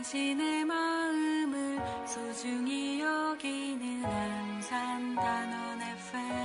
당신의 마음을 소중히 여기는 안산 단원 FM.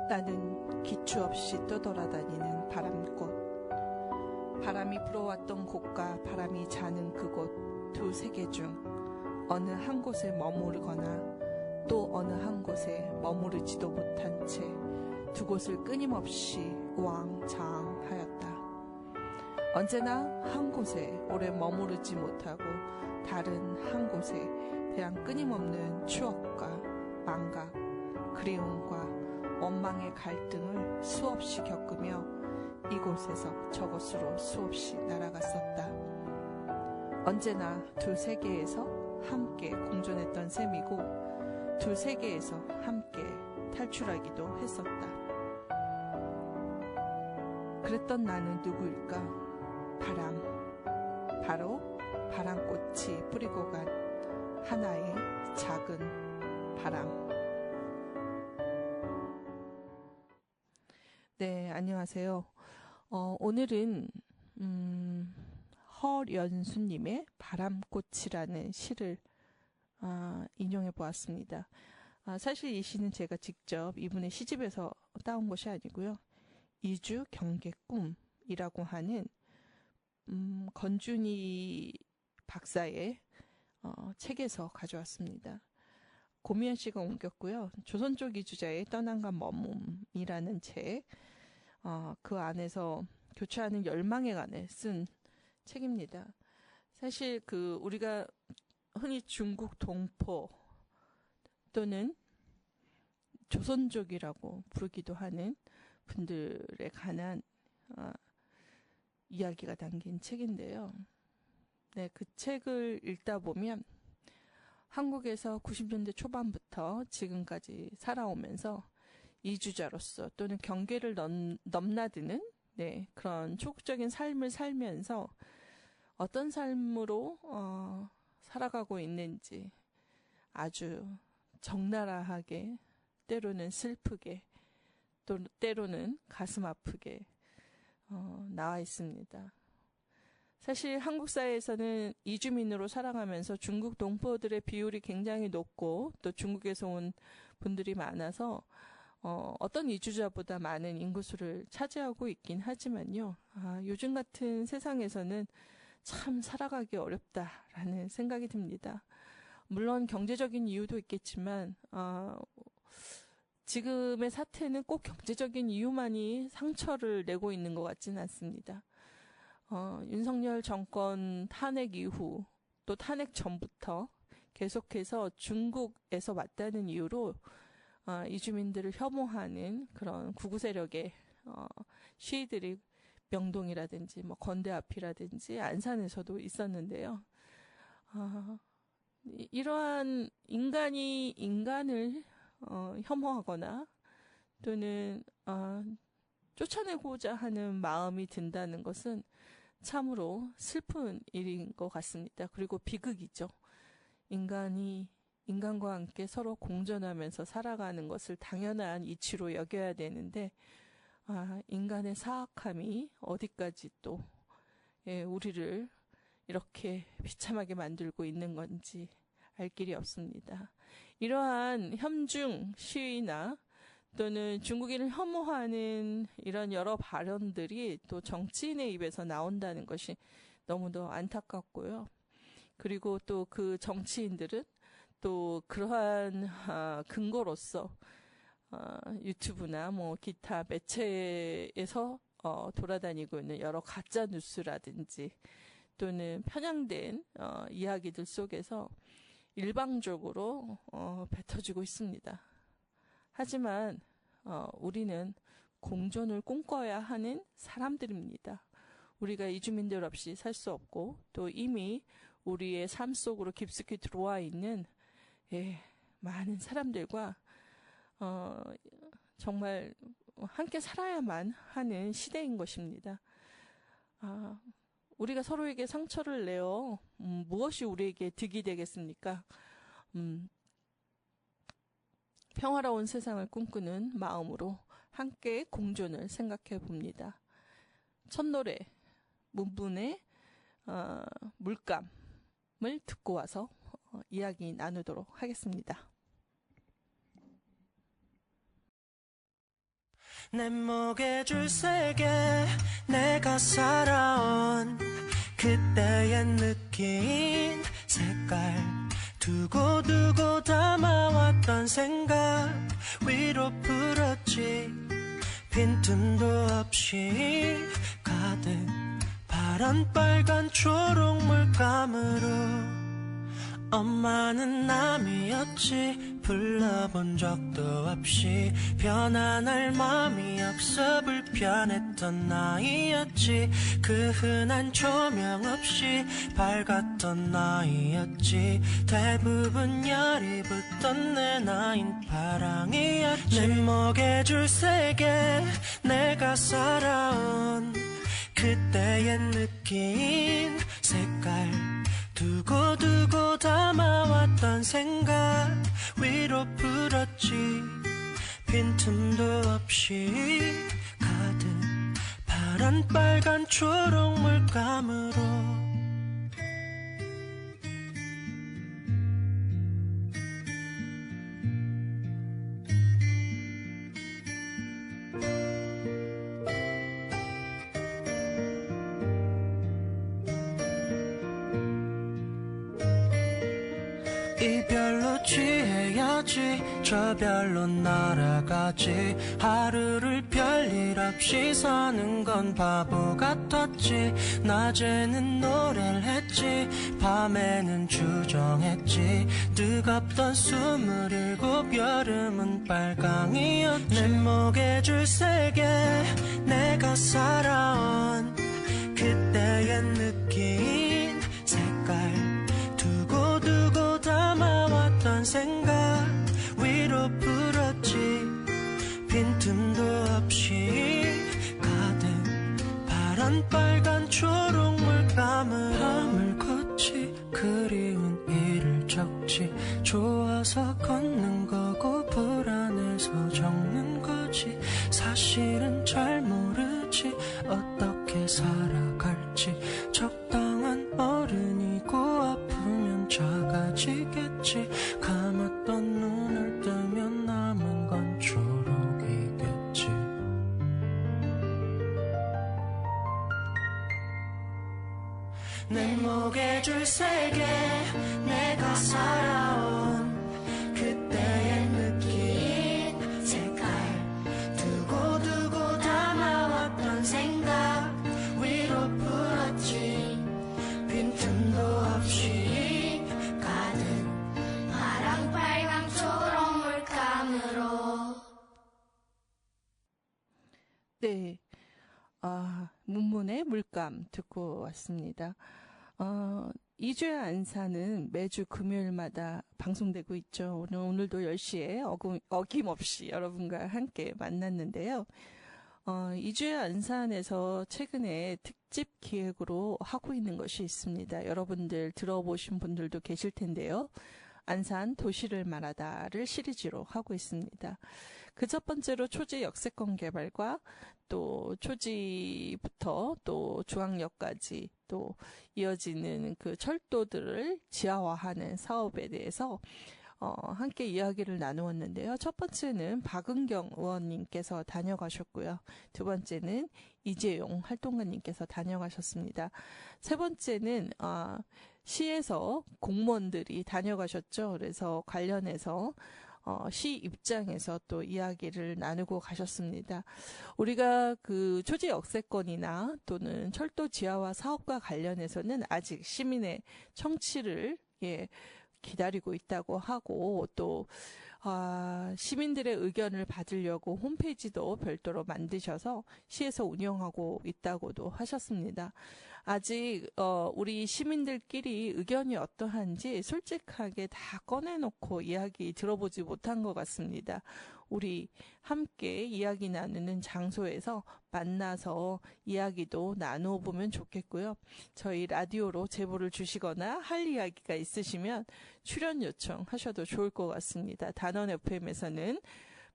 나는 기추 없이 떠돌아다니는 바람꽃. 바람이 불어왔던 곳과 바람이 자는 그곳 두 세계 중 어느 한 곳에 머무르거나 또 어느 한 곳에 머무르지도 못한 채 두 곳을 끊임없이 우왕좌왕하였다. 언제나 한 곳에 오래 머무르지 못하고 다른 한 곳에 대한 끊임없는 추억과 망각, 그리움과 원망의 갈등을 수없이 겪으며 이곳에서 저곳으로 수없이 날아갔었다. 언제나 두 세계에서 함께 공존했던 셈이고 두 세계에서 함께 탈출하기도 했었다. 그랬던 나는 누구일까? 바람. 바로 바람꽃이 뿌리고 간 하나의 작은 바람. 네, 안녕하세요. 오늘은 허연수님의 바람꽃이라는 시를 인용해 보았습니다. 사실 이 시는 제가 직접 이분의 시집에서 따온 것이 아니고요. 이주 경계 꿈이라고 하는 건준이 박사의 책에서 가져왔습니다. 고미연 씨가 옮겼고요. 조선족 이주자의 떠남과 머뭅이라는 책, 그 안에서 교차하는 열망에 관해 쓴 책입니다. 사실 우리가 흔히 중국 동포 또는 조선족이라고 부르기도 하는 분들에 관한 이야기가 담긴 책인데요. 네, 그 책을 읽다 보면 한국에서 90년대 초반부터 지금까지 살아오면서 이주자로서 또는 경계를 넘나드는 그런 초국적인 삶을 살면서 어떤 삶으로 살아가고 있는지 아주 적나라하게 때로는 슬프게 또 때로는 가슴 아프게 나와 있습니다. 사실 한국 사회에서는 이주민으로 살아가면서 중국 동포들의 비율이 굉장히 높고 또 중국에서 온 분들이 많아서 어떤 이주자보다 많은 인구수를 차지하고 있긴 하지만요. 요즘 같은 세상에서는 참 살아가기 어렵다라는 생각이 듭니다. 물론 경제적인 이유도 있겠지만 지금의 사태는 꼭 경제적인 이유만이 상처를 내고 있는 것 같지는 않습니다. 윤석열 정권 탄핵 이후 또 탄핵 전부터 계속해서 중국에서 왔다는 이유로 이주민들을 혐오하는 그런 구구 세력의 시위들이 명동이라든지 건대 앞이라든지 안산에서도 있었는데요. 이러한 인간이 인간을 혐오하거나 또는 쫓아내고자 하는 마음이 든다는 것은 참으로 슬픈 일인 것 같습니다. 그리고 비극이죠. 인간이 인간과 함께 서로 공존하면서 살아가는 것을 당연한 이치로 여겨야 되는데 인간의 사악함이 어디까지 또 우리를 이렇게 비참하게 만들고 있는 건지 알 길이 없습니다. 이러한 혐중 시위나 또는 중국인을 혐오하는 이런 여러 발언들이 또 정치인의 입에서 나온다는 것이 너무도 안타깝고요. 그리고 또 그 정치인들은 또 그러한 근거로서 유튜브나 기타 매체에서 돌아다니고 있는 여러 가짜 뉴스라든지 또는 편향된 이야기들 속에서 일방적으로 뱉어지고 있습니다. 하지만 우리는 공존을 꿈꿔야 하는 사람들입니다. 우리가 이주민들 없이 살 수 없고 또 이미 우리의 삶 속으로 깊숙이 들어와 있는 많은 사람들과 정말 함께 살아야만 하는 시대인 것입니다. 우리가 서로에게 상처를 내어 무엇이 우리에게 득이 되겠습니까? 평화로운 세상을 꿈꾸는 마음으로 함께 공존을 생각해 봅니다. 첫 노래 문문의 물감을 듣고 와서 이야기 나누도록 하겠습니다. 내 목에 줄 세계 내가 살아온 그때의 느낌 색깔 두고두고 담아왔던 생각 위로 풀었지 빈틈도 없이 가득 파란 빨간 초록 물감으로 엄마는 남이었지 불러본 적도 없이 편안할 마음이 없어 불편했던 나이였지 그 흔한 조명 없이 밝았던 나이였지 대부분 열이 붙던 내 나인 파랑이었지 내 목에 줄 세계 내가 살아온 그때의 느낌 색깔 두고두고 담아왔던 생각 위로 풀었지 빈틈도 없이 가득 파란 빨간 초록 물감으로 이별로 취해야지 저 별로 날아가지 하루를 별일 없이 사는 건 바보 같았지 낮에는 노래를 했지 밤에는 주정했지 뜨겁던 27 여름은 빨강이었지 내 목에 줄 세계 내가 살아온 그때의 느낌 색깔 두고두고 담아왔던 생각 위로 풀었지 빈틈도 없이 가득 파란 빨간 초록 물감을 밤을 걷지 그리운 일을 적지 좋아서 걷는 거고 불안해서 적는 거지 사실은 잘 모르지 어떻게 살아갈지 적당한 어른이고 아프면 작아지겠지 감았던 눈을 뜨면 남은 건 초록이겠지 내 목에 줄 세계 내가 살아온 그때의 느낌 색깔 두고두고 담아왔던 생각 위로 풀었지 빈틈도 없이 가득 파랑 빨강 초록 물감으로 네, 문문의 물감 듣고 왔습니다. 2주의 안사는 매주 금요일마다 방송되고 있죠. 오늘도 10시에 어김없이 여러분과 함께 만났는데요. 2주의 안산에서 최근에 특집 기획으로 하고 있는 것이 있습니다. 여러분들 들어보신 분들도 계실 텐데요. 안산 도시를 말하다를 시리즈로 하고 있습니다. 그 첫 번째로 초지 역세권 개발과 또 초지부터 또 중앙역까지 또 이어지는 그 철도들을 지하화하는 사업에 대해서 함께 이야기를 나누었는데요. 첫 번째는 박은경 의원님께서 다녀가셨고요. 두 번째는 이재용 활동가님께서 다녀가셨습니다. 세 번째는 시에서 공무원들이 다녀가셨죠. 그래서 관련해서 시 입장에서 또 이야기를 나누고 가셨습니다. 우리가 그 초지 역세권이나 또는 철도 지하화 사업과 관련해서는 아직 시민의 청취를 기다리고 있다고 하고 또 시민들의 의견을 받으려고 홈페이지도 별도로 만드셔서 시에서 운영하고 있다고도 하셨습니다. 아직 우리 시민들끼리 의견이 어떠한지 솔직하게 다 꺼내놓고 이야기 들어보지 못한 것 같습니다. 우리 함께 이야기 나누는 장소에서 만나서 이야기도 나누어 보면 좋겠고요. 저희 라디오로 제보를 주시거나 할 이야기가 있으시면 출연 요청하셔도 좋을 것 같습니다. 단원 FM에서는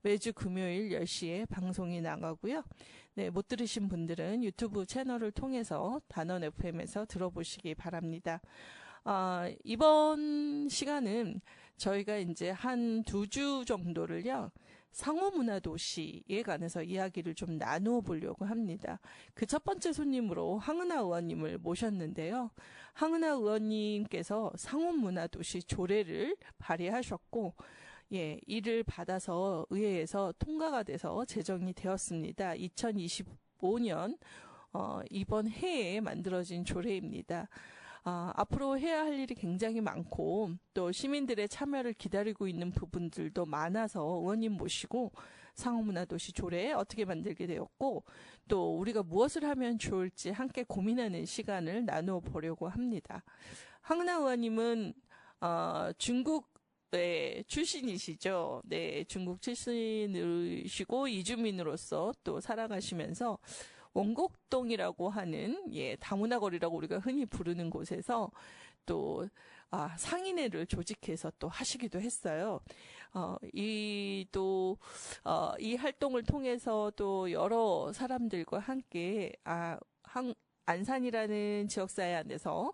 매주 금요일 10시에 방송이 나가고요. 네, 못 들으신 분들은 유튜브 채널을 통해서 단원 FM에서 들어보시기 바랍니다. 이번 시간은 저희가 이제 한 2주 정도를요, 상호문화도시에 관해서 이야기를 좀 나누어 보려고 합니다. 그 첫 번째 손님으로 황은하 의원님을 모셨는데요. 황은하 의원님께서 상호문화도시 조례를 발의하셨고, 예, 이를 받아서 의회에서 통과가 돼서 제정이 되었습니다. 2025년 이번 해에 만들어진 조례입니다. 앞으로 해야 할 일이 굉장히 많고 또 시민들의 참여를 기다리고 있는 부분들도 많아서 의원님 모시고 상호문화도시 조례 어떻게 만들게 되었고 또 우리가 무엇을 하면 좋을지 함께 고민하는 시간을 나누어 보려고 합니다. 황은하 의원님은 중국 출신이시죠. 네, 중국 출신이시고 이주민으로서 또 살아가시면서 원곡동이라고 하는 다문화거리라고 우리가 흔히 부르는 곳에서 또 상인회를 조직해서 또 하시기도 했어요. 이 활동을 통해서 또 여러 사람들과 함께 안산이라는 지역사회 안에서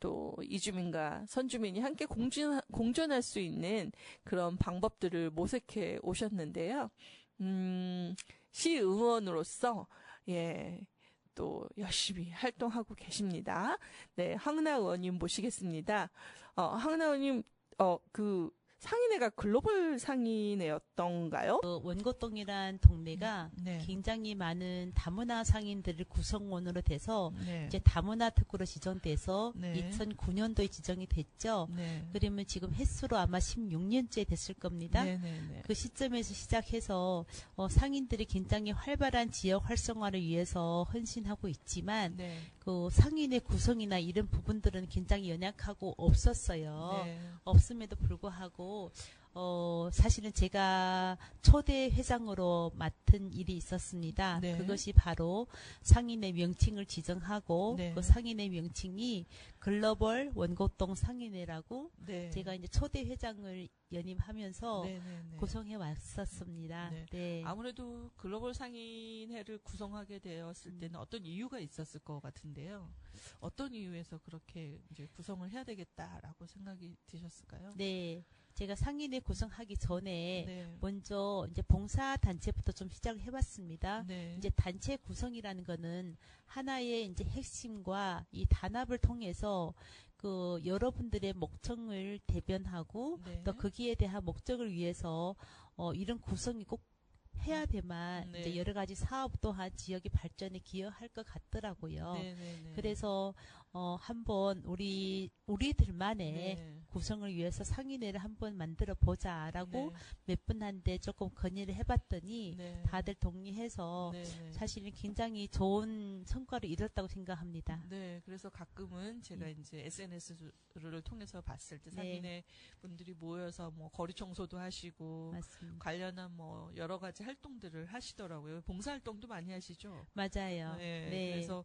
또 이주민과 선주민이 함께 공존할 수 있는 그런 방법들을 모색해 오셨는데요. 시의원으로서 또 열심히 활동하고 계십니다. 네, 황은하 의원님 모시겠습니다. 황은하 의원님, 상인회가 글로벌 상인회였던가요? 원곡동이란 동네가 네. 굉장히 많은 다문화 상인들을 구성원으로 돼서 네. 이제 다문화 특구로 지정돼서 네. 2009년도에 지정이 됐죠. 네. 그러면 지금 횟수로 아마 16년째 됐을 겁니다. 네, 네, 네. 그 시점에서 시작해서 상인들이 굉장히 활발한 지역 활성화를 위해서 헌신하고 있지만 네. 그 상인의 구성이나 이런 부분들은 굉장히 연약하고 없었어요. 네. 없음에도 불구하고 사실은 제가 초대 회장으로 맡은 일이 있었습니다. 네. 그것이 바로 상인의 명칭을 지정하고 네. 그 상인의 명칭이 글로벌 원곡동 상인회라고 네. 제가 이제 초대 회장을 연임하면서 네, 네, 네. 구성해 왔었습니다. 네. 네. 아무래도 글로벌 상인회를 구성하게 되었을 때는 어떤 이유가 있었을 것 같은데요. 어떤 이유에서 그렇게 이제 구성을 해야 되겠다라고 생각이 드셨을까요? 네. 제가 상인회 구성하기 전에 네. 먼저 이제 봉사 단체부터 좀 시작을 해봤습니다. 네. 이제 단체 구성이라는 거는 하나의 이제 핵심과 이 단합을 통해서 그 여러분들의 목청을 대변하고 네. 또 거기에 대한 목적을 위해서 이런 구성이 꼭 해야 되만 네. 이제 여러 가지 사업 또한 지역의 발전에 기여할 것 같더라고요. 네, 네, 네. 그래서 한번 우리들만의 네. 구성을 위해서 상인회를 한번 만들어 보자라고 몇 분한테 조금 건의를 해봤더니 네. 다들 동의해서 네, 네. 사실은 굉장히 좋은 성과를 이뤘다고 생각합니다. 네, 그래서 가끔은 제가 이제 SNS를 통해서 봤을 때 네. 상인회 분들이 모여서 뭐 거리 청소도 하시고 맞습니다. 관련한 뭐 여러 가지 활동들을 하시더라고요. 봉사 활동도 많이 하시죠. 맞아요. 네, 네. 그래서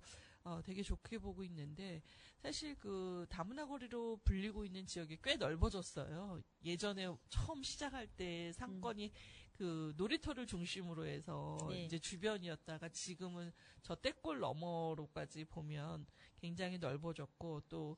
되게 좋게 보고 있는데 사실 그 다문화 거리로 불리고 있는 지역이 꽤 넓어졌어요. 예전에 처음 시작할 때 상권이 그 놀이터를 중심으로 해서 네. 이제 주변이었다가 지금은 저 떼골 너머로까지 보면 굉장히 넓어졌고 또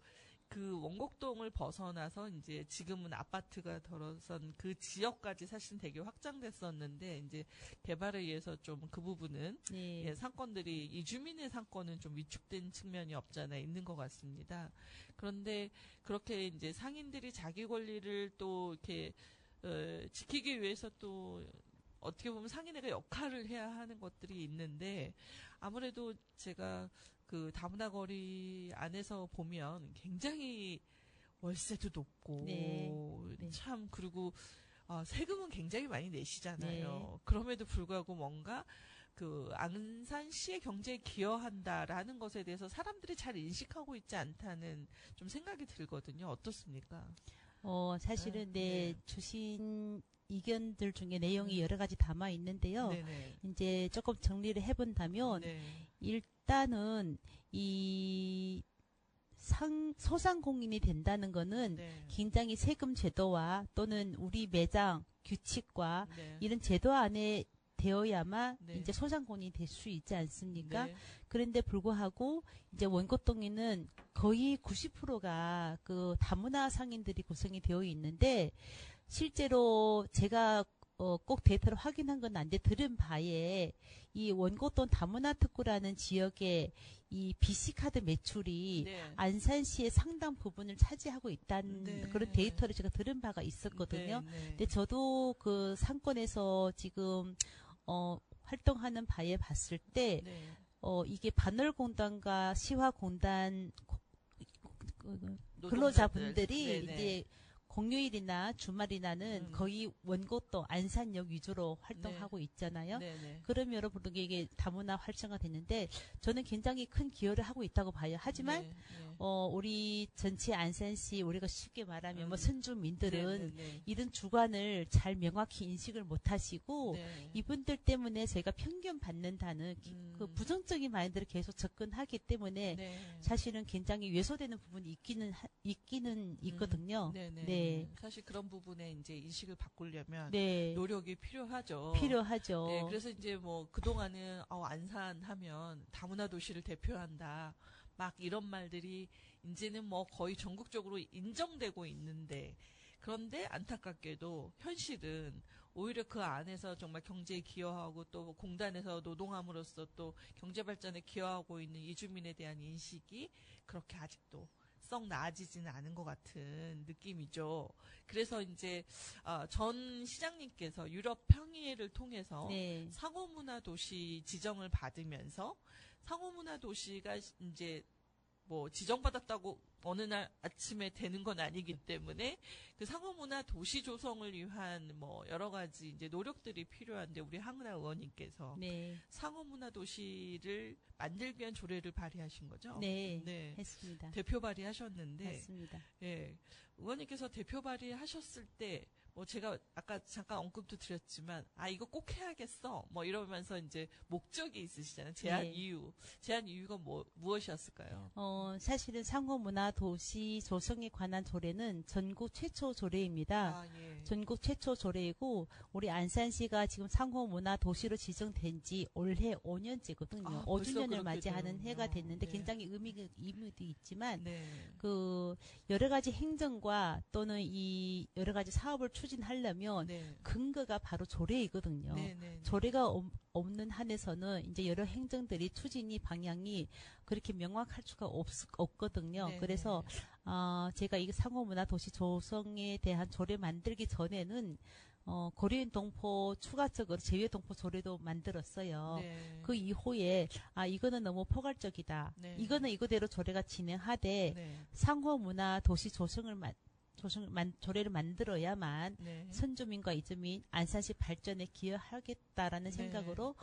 그 원곡동을 벗어나서 이제 지금은 아파트가 들어선 그 지역까지 사실 되게 확장됐었는데 이제 개발에 의해서 좀 그 부분은 네. 상권들이 이주민의 상권은 좀 위축된 측면이 없잖아 있는 것 같습니다. 그런데 그렇게 이제 상인들이 자기 권리를 또 이렇게 지키기 위해서 또 어떻게 보면 상인회가 역할을 해야 하는 것들이 있는데 아무래도 제가 그 다문화 거리 안에서 보면 굉장히 월세도 높고 네. 네. 참 그리고 세금은 굉장히 많이 내시잖아요. 네. 그럼에도 불구하고 뭔가 그 안산시의 경제에 기여한다라는 것에 대해서 사람들이 잘 인식하고 있지 않다는 좀 생각이 들거든요. 어떻습니까? 사실은 네. 주신 의견들 중에 내용이 음. 여러 가지 담아 있는데요. 네네. 이제 조금 정리를 해본다면 네. 일단은 이 소상공인이 된다는 거는 네. 굉장히 세금 제도와 또는 우리 매장 규칙과 네. 이런 제도 안에 되어야만 네. 이제 소상공인이 될 수 있지 않습니까? 네. 그런데 불구하고 이제 원고동에는 거의 90%가 그 다문화 상인들이 구성이 되어 있는데 실제로 제가 꼭 데이터를 확인한 건 아닌데 들은 바에 이 원고동 다문화 특구라는 지역의 이 BC카드 매출이 네. 안산시의 상당 부분을 차지하고 있다는 네. 그런 데이터를 제가 들은 바가 있었거든요. 네. 네. 근데 저도 그 상권에서 지금 활동하는 바에 봤을 때 네. 이게 반월공단과 시화공단 노동자들. 근로자분들이 네네. 이제 공휴일이나 주말이나는 거의 원고동 안산역 위주로 활동하고 있잖아요. 네네. 그러면 여러분들 이게 다문화 활성화됐는데 저는 굉장히 큰 기여를 하고 있다고 봐요. 하지만 네. 네. 우리 전체 안산시 우리가 쉽게 말하면 뭐 네, 선주민들은 네, 네. 이런 주관을 잘 명확히 인식을 못하시고 네. 이분들 때문에 저희가 편견 받는다는 그 부정적인 마인드를 계속 접근하기 때문에 네. 사실은 굉장히 왜소되는 부분이 있기는 있거든요. 네네. 네. 사실 그런 부분에 이제 인식을 바꾸려면 네. 노력이 필요하죠. 필요하죠. 네, 그래서 이제 뭐 그동안은 안산 하면 다문화 도시를 대표한다. 막 이런 말들이 이제는 뭐 거의 전국적으로 인정되고 있는데 그런데 안타깝게도 현실은 오히려 그 안에서 정말 경제에 기여하고 또 공단에서 노동함으로써 또 경제 발전에 기여하고 있는 이주민에 대한 인식이 그렇게 아직도 썩 나아지지는 않은 것 같은 느낌이죠. 그래서 이제 전 시장님께서 유럽 평의회를 통해서 네. 상호문화 도시 지정을 받으면서 상호문화 도시가 이제 뭐 지정받았다고 어느 날 아침에 되는 건 아니기 때문에 그 상호문화 도시 조성을 위한 뭐 여러 가지 이제 노력들이 필요한데 우리 황은하 의원님께서 네. 상호문화 도시를 만들기 위한 조례를 발의하신 거죠? 네. 네. 했습니다. 대표 발의하셨는데 맞습니다. 예. 의원님께서 대표 발의하셨을 때 뭐 제가 아까 잠깐 언급도 드렸지만 이거 꼭 해야겠어 뭐 이러면서 이제 목적이 있으시잖아요. 제한 네. 이유가 무엇이었을까요? 사실은 상호문화 도시 조성에 관한 조례는 전국 최초 조례입니다. 예. 전국 최초 조례이고 우리 안산시가 지금 상호문화 도시로 지정된 지 올해 5년째거든요. 벌써 5주년을 그렇게 맞이하는 되는군요. 해가 됐는데 네. 굉장히 의미도 있지만 네. 그 여러 가지 행정과 또는 이 여러 가지 사업을 추진하려면 네. 근거가 바로 조례이거든요. 네. 네. 조례가 없는 한에서는 이제 여러 행정들이 추진이 방향이 그렇게 명확할 수가 없거든요. 네. 그래서 제가 이 상호문화 도시 조성에 대한 조례 만들기 전에는 고려인 동포 추가적으로 제외 동포 조례도 만들었어요. 네. 그 이후에 이거는 너무 포괄적이다. 네. 이거는 이거대로 조례가 진행하되 네. 상호문화 도시 조례를 만들어야만 네. 선주민과 이주민 안산시 발전에 기여하겠다라는 네. 생각으로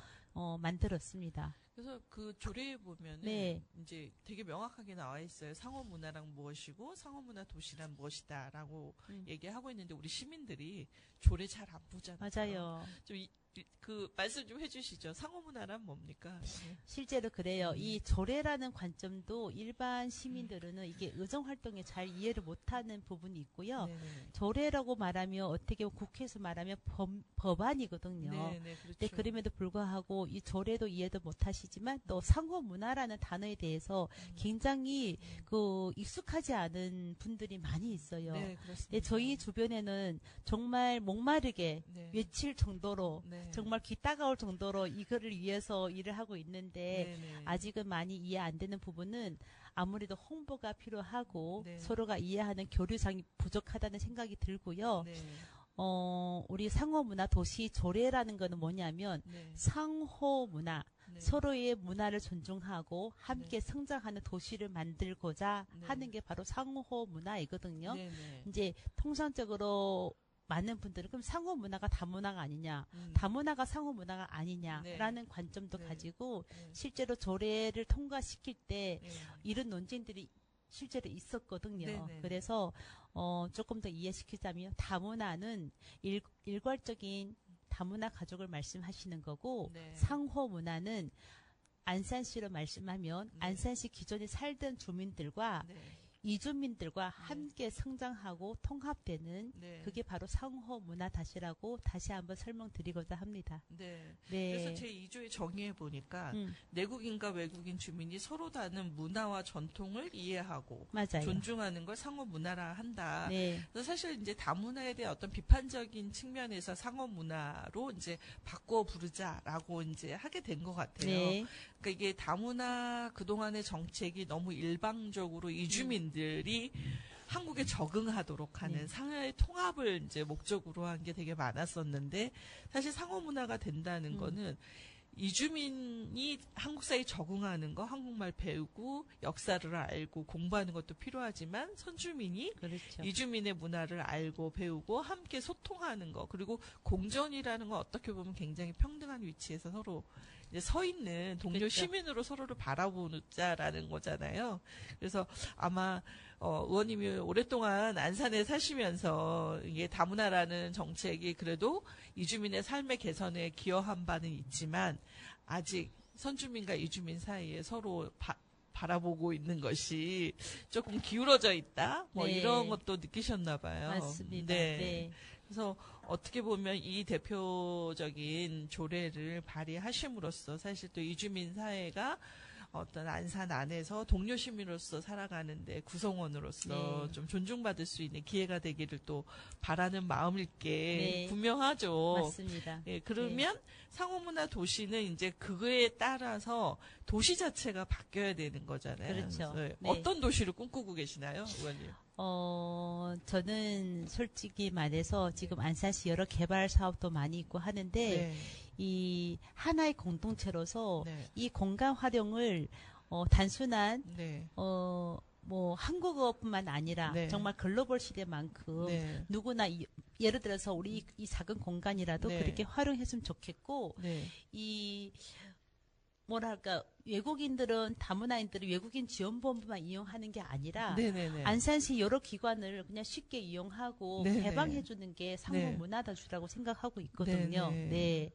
만들었습니다. 그래서 그 조례에 보면은 네. 이제 되게 명확하게 나와 있어요. 상호문화란 무엇이고 상호문화 도시란 무엇이다라고 얘기하고 있는데 우리 시민들이 조례 잘 안 보잖아요. 맞아요. 좀 그 말씀 좀 해주시죠. 상호문화란 뭡니까? 네. 실제로 그래요. 이 조례라는 관점도 일반 시민들은 이게 의정 활동에 잘 이해를 못하는 부분이 있고요. 네네. 조례라고 말하면 어떻게 보면 국회에서 말하면 법안이거든요. 네네, 그렇죠. 네, 그럼에도 불구하고 이 조례도 이해도 못하시지만 또 상호문화라는 단어에 대해서 굉장히 익숙하지 않은 분들이 많이 있어요. 네, 그렇습니다. 네, 저희 주변에는 정말 목마르게 네. 외칠 정도로 네. 정말 귀 따가울 정도로 이거를 위해서 일을 하고 있는데 네네. 아직은 많이 이해 안 되는 부분은 아무래도 홍보가 필요하고 네. 서로가 이해하는 교류장이 부족하다는 생각이 들고요. 네. 우리 상호문화 도시 조례라는 거는 뭐냐면 네. 상호문화, 네. 서로의 문화를 존중하고 함께 성장하는 도시를 만들고자 네. 하는 게 바로 상호문화이거든요. 네네. 이제 통상적으로 많은 분들은 그럼 상호 문화가 다문화가 아니냐, 음. 다문화가 상호 문화가 아니냐라는 네. 관점도 네. 가지고 네. 실제로 조례를 통과시킬 때 네. 이런 논쟁들이 실제로 있었거든요. 네네네. 그래서 조금 더 이해시키자면 다문화는 일괄적인 다문화 가족을 말씀하시는 거고 네. 상호 문화는 안산시로 말씀하면 네. 안산시 기존에 살던 주민들과 네. 이주민들과 함께 성장하고 통합되는 네. 그게 바로 상호 문화 다시라고 다시 한번 설명드리고자 합니다. 네. 네. 그래서 제 2조에 정의해 보니까 음, 내국인과 외국인 주민이 서로 다른 문화와 전통을 이해하고 맞아요. 존중하는 걸 상호 문화라 한다. 네. 그래서 사실 이제 다문화에 대한 어떤 비판적인 측면에서 상호 문화로 이제 바꿔 부르자라고 이제 하게 된 것 같아요. 네. 그러니까 이게 다문화 그동안의 정책이 너무 일방적으로 이주민들이 한국에 적응하도록 하는 네. 상하의 통합을 이제 목적으로 한 게 되게 많았었는데 사실 상호 문화가 된다는 거는 이주민이 한국 사회에 적응하는 거, 한국말 배우고 역사를 알고 공부하는 것도 필요하지만 선주민이 그렇죠. 이주민의 문화를 알고 배우고 함께 소통하는 거, 그리고 공존이라는 건 어떻게 보면 굉장히 평등한 위치에서 서로 이제 서 있는 동료 그렇죠. 시민으로 서로를 바라보자라는 거잖아요. 그래서 아마 의원님이 오랫동안 안산에 사시면서 이게 다문화라는 정책이 그래도 이주민의 삶의 개선에 기여한 바는 있지만 아직 선주민과 이주민 사이에 서로 바라보고 있는 것이 조금 기울어져 있다. 뭐 네. 이런 것도 느끼셨나 봐요. 맞습니다. 네. 네. 그래서 어떻게 보면 이 대표적인 조례를 발의하심으로써 사실 또 이주민 사회가 어떤 안산 안에서 동료 시민으로서 살아가는데 구성원으로서 네. 좀 존중받을 수 있는 기회가 되기를 또 바라는 마음일 게 네. 분명하죠. 맞습니다. 예, 그러면 상호문화 도시는 이제 그거에 따라서 도시 자체가 바뀌어야 되는 거잖아요. 그렇죠. 그래서 네. 어떤 도시를 꿈꾸고 계시나요, 의원님? 저는 솔직히 말해서 지금 안산시 여러 개발 사업도 많이 있고 하는데 네. 이 하나의 공동체로서 네. 이 공간 활용을 단순한 네. 뭐 한국어뿐만 아니라 네. 정말 글로벌 시대만큼 네. 누구나 예를 들어서 우리 이 작은 공간이라도 네. 그렇게 활용했으면 좋겠고 네. 이 뭐랄까 외국인들은 다문화인들이 외국인 지원본부만 이용하는 게 아니라 네네네. 안산시 여러 기관을 그냥 쉽게 이용하고 네네. 개방해 주는 게 상호 네. 문화다주라고 생각하고 있거든요. 네네. 네.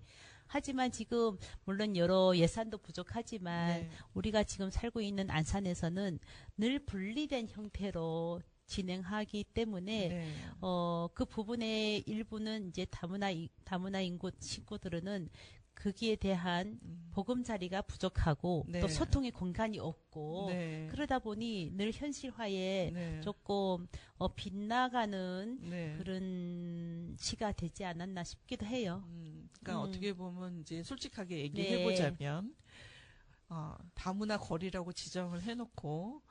하지만 지금 물론 여러 예산도 부족하지만 네. 우리가 지금 살고 있는 안산에서는 늘 분리된 형태로 진행하기 때문에 네. 그 부분의 일부는 이제 다문화 인구 식구들은 거기에 대한 보금자리가 부족하고 네. 또 소통의 공간이 없고 네. 그러다 보니 늘 현실화에 네. 조금 빗나가는 네. 그런 시가 되지 않았나 싶기도 해요. 그러니까 음. 어떻게 보면 이제 솔직하게 네. 얘기해보자면 다문화 거리라고 지정을 해놓고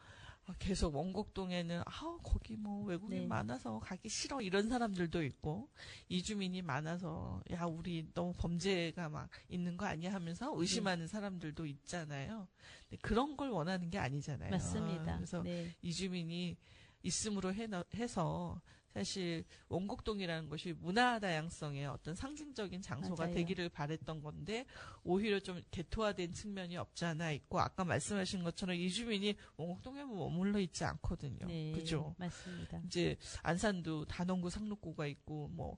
계속 원곡동에는 거기 뭐 외국인 네. 많아서 가기 싫어 이런 사람들도 있고 이주민이 많아서 야 우리 너무 범죄가 막 있는 거 아니야 하면서 의심하는 사람들도 있잖아요. 근데 그런 걸 원하는 게 아니잖아요. 맞습니다. 그래서 네. 이주민이 있음으로 해서 사실 원곡동이라는 것이 문화 다양성의 어떤 상징적인 장소가 맞아요. 되기를 바랬던 건데 오히려 좀 개토화된 측면이 없지 않아 있고 아까 말씀하신 것처럼 이주민이 원곡동에 머물러 있지 않거든요. 네. 그죠? 맞습니다. 이제 안산도 단원구, 상록구가 있고 뭐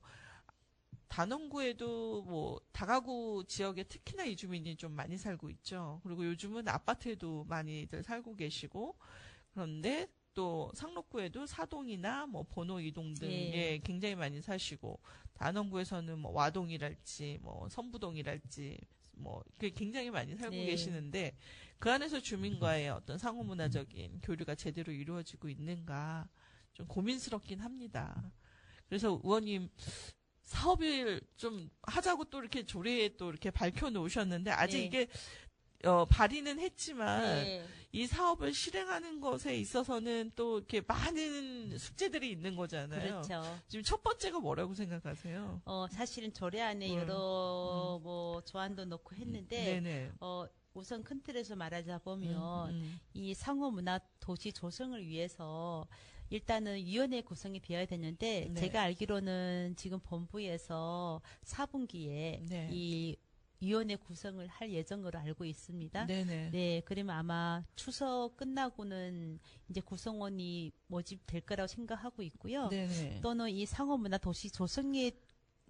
단원구에도 뭐 다가구 지역에 특히나 이주민이 좀 많이 살고 있죠. 그리고 요즘은 아파트에도 많이들 살고 계시고 그런데 또 상록구에도 사동이나 뭐 번호 이동 등에 예. 굉장히 많이 사시고 단원구에서는 뭐 와동이랄지 뭐 선부동이랄지 뭐 굉장히 많이 살고 네. 계시는데 그 안에서 주민과의 어떤 상호문화적인 교류가 제대로 이루어지고 있는가 좀 고민스럽긴 합니다. 그래서 의원님 사업을 좀 하자고 또 이렇게 조례에 또 이렇게 밝혀 놓으셨는데 아직 네. 이게 발의는 했지만 네. 이 사업을 실행하는 것에 있어서는 또 이렇게 많은 숙제들이 있는 거잖아요. 그렇죠. 지금 첫 번째가 뭐라고 생각하세요? 사실은 조례 안에 여러 뭐 조안도 넣고 했는데 네네. 우선 큰 틀에서 말하자 보면 음. 이 상호 문화 도시 조성을 위해서 일단은 위원회 구성이 되어야 되는데 네. 제가 알기로는 지금 본부에서 4분기에 네. 이 위원회 구성을 할 예정으로 알고 있습니다. 네네. 네, 그러면 아마 추석 끝나고는 이제 구성원이 모집될 거라고 생각하고 있고요. 네네. 또는 이 상호문화 도시 조성에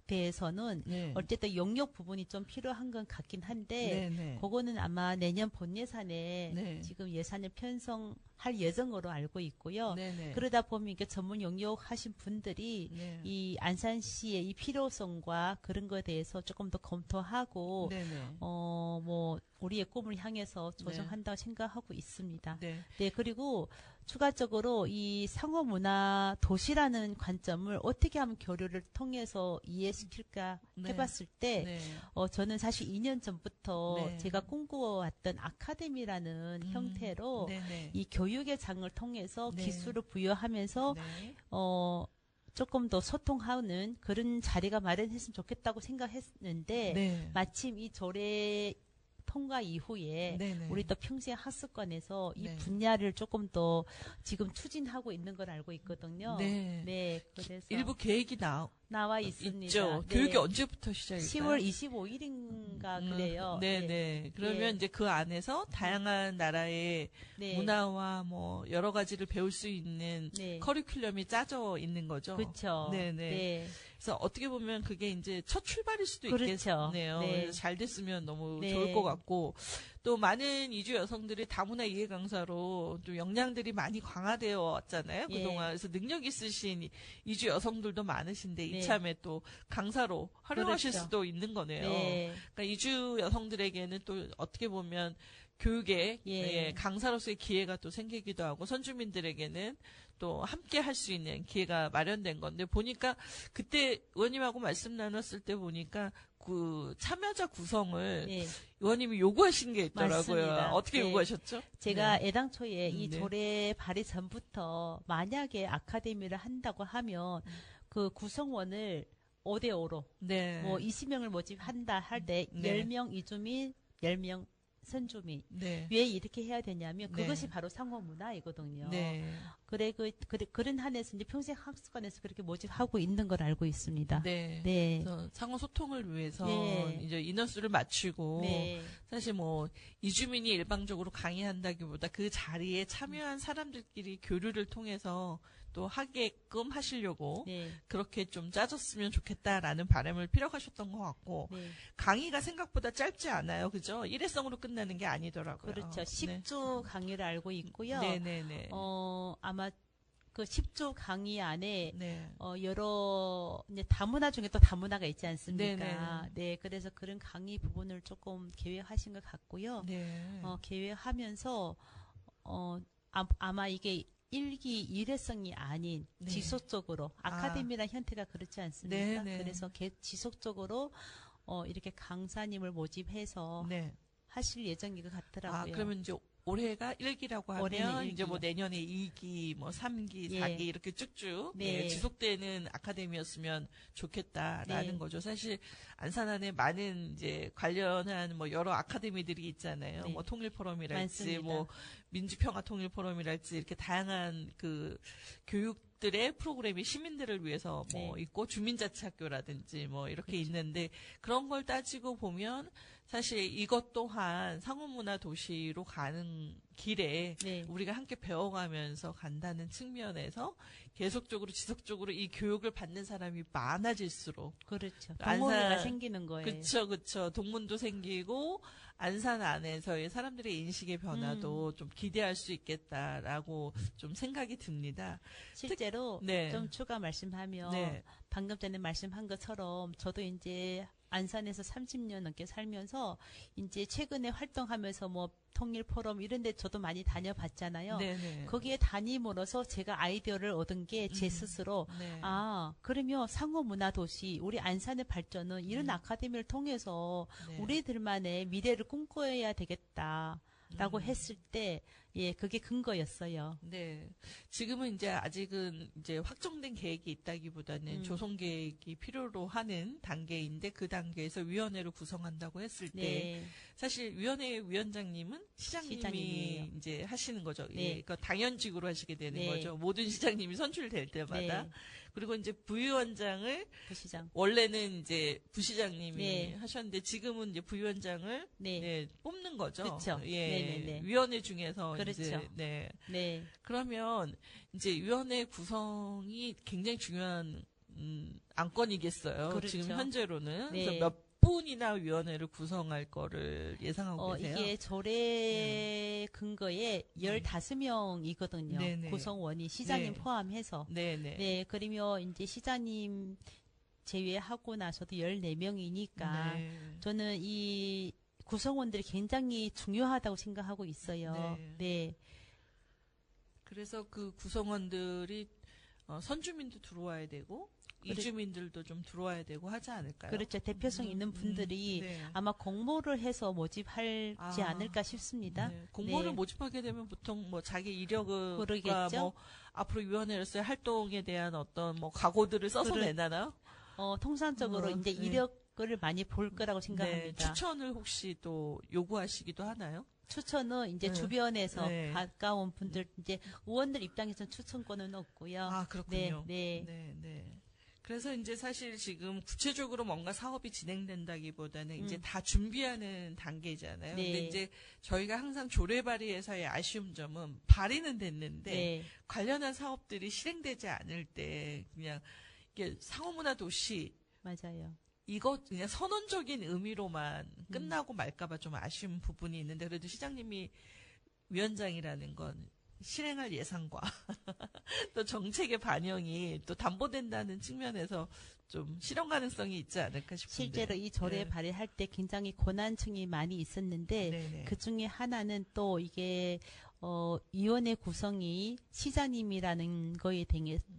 대해서는 네. 어쨌든 용역 부분이 좀 필요한 건 같긴 한데 네네. 그거는 아마 내년 본 예산에 네. 지금 예산을 편성할 예정으로 알고 있고요. 네네. 그러다 보면 이게 전문 용역 하신 분들이 네. 이 안산시의 이 필요성과 그런 거에 대해서 조금 더 검토하고 네네. 뭐 우리의 꿈을 향해서 조정한다고 생각하고 있습니다. 네. 네, 그리고 추가적으로 이 상호문화 도시라는 관점을 어떻게 하면 교류를 통해서 이해시킬까 네. 해봤을 때 네. 저는 사실 2년 전부터 네. 제가 꿈꾸어왔던 아카데미라는 형태로 네네. 이 교육의 장을 통해서 네. 기술을 부여하면서 네. 조금 더 소통하는 그런 자리가 마련했으면 좋겠다고 생각했는데 네. 마침 이 조례 통과 이후에 네네. 우리 또 평생 학습관에서 이 네. 분야를 조금 더 지금 추진하고 있는 걸 알고 있거든요. 네. 네, 그래서 일부 계획이 나와 있습니다. 있죠. 네. 교육이 언제부터 시작일까요? 10월 25일인가 그래요. 네네. 그러면 네. 이제 그 안에서 다양한 나라의 네. 문화와 뭐 여러 가지를 배울 수 있는 네. 커리큘럼이 짜져 있는 거죠. 그렇죠. 네네. 네. 그래서 어떻게 보면 그게 이제 첫 출발일 수도 그렇죠. 있겠네요. 네. 그래서 잘 됐으면 너무 네. 좋을 것 같고 또 많은 이주 여성들이 다문화 이해 강사로 좀 역량들이 많이 강화되어 왔잖아요. 예. 그동안. 그래서 능력 있으신 이주 여성들도 많으신데 네. 이참에 또 강사로 활용하실 그렇죠. 수도 있는 거네요. 네. 그러니까 이주 여성들에게는 또 어떻게 보면 교육에 예. 강사로서의 기회가 또 생기기도 하고 선주민들에게는 또 함께 할 수 있는 기회가 마련된 건데 보니까 그때 의원님하고 말씀 나눴을 때 보니까 그 참여자 구성을 네. 의원님이 요구하신 게 있더라고요. 맞습니다. 어떻게 네. 요구하셨죠? 제가 네. 애당초에 이 네. 조례 발의 전부터 만약에 아카데미를 한다고 하면 그 구성원을 5대5로 네. 뭐 20명을 모집한다 할 때 네. 10명 이주민, 10명 선주민. 네. 왜 이렇게 해야 되냐면 네. 그것이 바로 상호 문화이거든요. 네. 그런 한에서 이제 평생 학습관에서 그렇게 모집하고 있는 걸 알고 있습니다. 네. 네. 그래서 상호 소통을 위해서 네. 이제 인원수를 맞추고 네. 사실 뭐 이주민이 일방적으로 강의한다기보다 그 자리에 참여한 사람들끼리 교류를 통해서 또 하게끔 하시려고 네. 그렇게 좀 짜줬으면 좋겠다라는 바람을 피력하셨던 것 같고 네. 강의가 생각보다 짧지 않아요. 그죠? 일회성으로 끝나는 게 아니더라고요. 그렇죠. 10주 강의를 알고 있고요. 네네네. 아마 그 10주 강의 안에 네. 여러 이제 다문화 중에 또 다문화가 있지 않습니까? 네네. 네, 그래서 그런 강의 부분을 조금 계획하신 것 같고요. 네. 계획하면서 아마 이게 일기 일회성이 아닌 네. 지속적으로 아카데미라는 형태가 그렇지 않습니까? 네네. 그래서 지속적으로 이렇게 강사님을 모집해서 네. 하실 예정인 것 같더라고요. 그러면 이제 올해가 1기라고 올해는 하면 이제 뭐 1기요. 내년에 2기, 뭐 3기, 예. 4기 이렇게 쭉쭉 네. 지속되는 아카데미였으면 좋겠다라는 네. 거죠. 사실 안산 안에 많은 이제 관련한 뭐 여러 아카데미들이 있잖아요. 네. 뭐 통일포럼이랄지 많습니다. 뭐 민주평화통일포럼이랄지 이렇게 다양한 그 교육들의 프로그램이 시민들을 위해서 뭐 네. 있고 주민자치학교라든지 뭐 이렇게 그렇죠. 있는데 그런 걸 따지고 보면 사실 이것 또한 상호문화 도시로 가는 길에 네. 우리가 함께 배워가면서 간다는 측면에서 계속적으로 지속적으로 이 교육을 받는 사람이 많아질수록 그렇죠. 안산- 동호회가 생기는 거예요. 그쵸. 동문도 생기고 안산 안에서의 사람들의 인식의 변화도 좀 기대할 수 있겠다라고 좀 생각이 듭니다. 실제로 네. 좀 추가 말씀하면 네. 방금 전에 말씀한 것처럼 저도 이제 안산에서 30년 넘게 살면서 이제 최근에 활동하면서 뭐 통일 포럼 이런 데 저도 많이 다녀봤잖아요. 네네. 거기에 다님으로써 제가 아이디어를 얻은 게 제 스스로 네. 그러면 상호 문화 도시 우리 안산의 발전은 이런 아카데미를 통해서 네. 우리들만의 미래를 꿈꿔야 되겠다라고 했을 때 예, 그게 근거였어요. 네. 지금은 이제 아직은 이제 확정된 계획이 있다기보다는 조성 계획이 필요로 하는 단계인데 그 단계에서 위원회를 구성한다고 했을 때 네. 사실 위원회 위원장님은 시장님이 시장님이에요. 이제 하시는 거죠. 네. 예. 그러니까 당연직으로 하시게 되는 네. 거죠. 모든 시장님이 선출될 때마다. 네. 그리고 이제 부위원장을 부시장. 원래는 이제 부시장님이 네. 하셨는데 지금은 이제 부위원장을 네. 네, 뽑는 거죠. 그쵸. 예. 네네네. 위원회 중에서 그렇죠. 이제 네. 네. 그러면 이제 위원회 구성이 굉장히 중요한 안건이겠어요. 그렇죠. 지금 현재로는. 네. 그래서 몇 분이나 위원회를 구성할 거를 예상하고 계세요? 이게 조례 근거에 15명이거든요. 네네. 구성원이 시장님 네. 포함해서. 네네. 네, 그러면 이제 시장님 제외하고 나서도 14명이니까 네. 저는 이 구성원들이 굉장히 중요하다고 생각하고 있어요. 네. 네. 그래서 그 구성원들이 선주민도 들어와야 되고 이주민들도 좀 들어와야 되고 하지 않을까요? 그렇죠. 대표성 있는 분들이 네. 아마 공모를 해서 모집하지 아. 않을까 싶습니다. 네. 공모를 네. 모집하게 되면 보통 뭐 자기 이력과 그러겠죠. 뭐 앞으로 위원회로서의 활동에 대한 어떤 뭐 각오들을 써서 그럴- 내나요? 통상적으로 이제 네. 이력을 많이 볼 거라고 네. 생각합니다. 추천을 혹시 또 요구하시기도 하나요? 추천은 이제 네. 주변에서 네. 가까운 분들 이제 의원들 입장에서는 추천권은 없고요. 아, 그렇군요. 네, 네. 네, 네. 그래서 이제 사실 지금 구체적으로 뭔가 사업이 진행된다기보다는 이제 다 준비하는 단계잖아요. 네. 근데 이제 저희가 항상 조례 발의에서의 아쉬운 점은 발의는 됐는데 네. 관련한 사업들이 실행되지 않을 때 그냥 이게 상호문화 도시 맞아요. 이거 그냥 선언적인 의미로만 끝나고 말까봐 좀 아쉬운 부분이 있는데 그래도 시장님이 위원장이라는 건 실행할 예상과 또 정책의 반영이 또 담보된다는 측면에서 좀 실현 가능성이 있지 않을까 싶은데. 실제로 이 조례 네. 발의할 때 굉장히 고난층이 많이 있었는데 네네. 그 중에 하나는 또 이게 위원회 구성이 시장님이라는 거에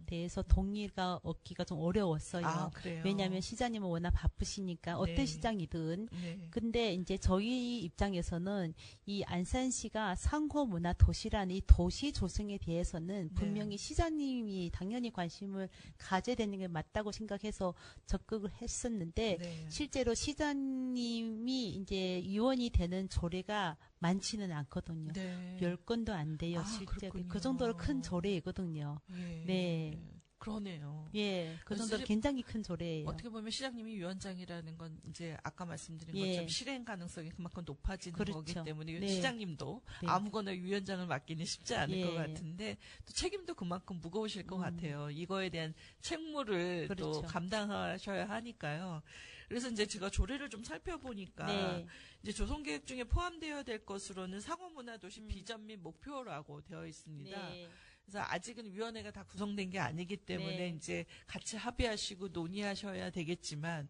대해서 동의가 얻기가 좀 어려웠어요. 아, 그래요? 왜냐하면 시장님은 워낙 바쁘시니까 어떤 네. 시장이든. 네. 근데 이제 저희 입장에서는 이 안산시가 상호문화 도시라는 이 도시 조성에 대해서는 네. 분명히 시장님이 당연히 관심을 가져야 되는 게 맞다고 생각해서 적극을 했었는데 네. 실제로 시장님이 이제 위원이 되는 조례가 많지는 않거든요. 네. 10건도 안 돼요, 아, 실제로. 그렇군요. 그 정도로 큰 조례이거든요. 예. 네. 그러네요. 예, 그 정도로 사실 굉장히 큰 조례예요. 어떻게 보면 시장님이 위원장이라는 건 이제 아까 말씀드린 예. 것처럼 실행 가능성이 그만큼 높아지는 그렇죠. 거기 때문에 네. 시장님도 네. 아무거나 위원장을 맡기는 쉽지 않을 예. 것 같은데 또 책임도 그만큼 무거우실 것 같아요. 이거에 대한 책무를 또 그렇죠. 감당하셔야 하니까요. 그래서 이제 제가 조례를 좀 살펴보니까 네. 이제 조성계획 중에 포함되어야 될 것으로는 상호문화도시 비전 및 목표라고 되어 있습니다. 네. 그래서 아직은 위원회가 다 구성된 게 아니기 때문에 네. 이제 같이 합의하시고 논의하셔야 되겠지만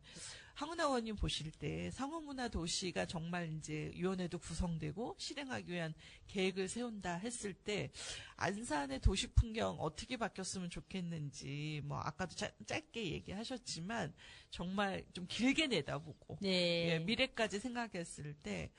황운하 의원님 보실 때 상호문화 도시가 정말 이제 위원회도 구성되고 실행하기 위한 계획을 세운다 했을 때 안산의 도시 풍경 어떻게 바뀌었으면 좋겠는지 뭐 아까도 짧게 얘기하셨지만 정말 좀 길게 내다보고 네. 예, 미래까지 생각했을 때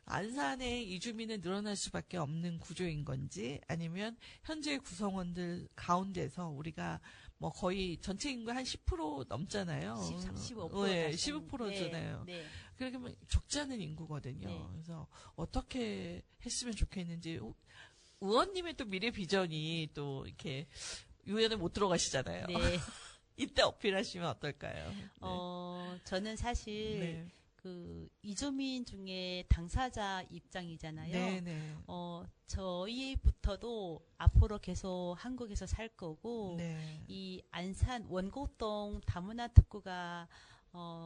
안산의 이주민은 늘어날 수밖에 없는 구조인 건지 아니면 현재 구성원들 가운데서 우리가 뭐 거의 전체 인구 한 10% 넘잖아요. 13, 15%. 네, 15%잖아요. 네. 그러면 적지 않은 인구거든요. 네. 그래서 어떻게 했으면 좋겠는지 의원님의 또 미래 비전이 또 이렇게 위원회 못 들어가시잖아요. 네. 이때 어필하시면 어떨까요? 네. 저는 사실 네. 그 이주민 중에 당사자 입장이잖아요. 네. 저희부터도 앞으로 계속 한국에서 살 거고 네. 이 안산 원곡동 다문화 특구가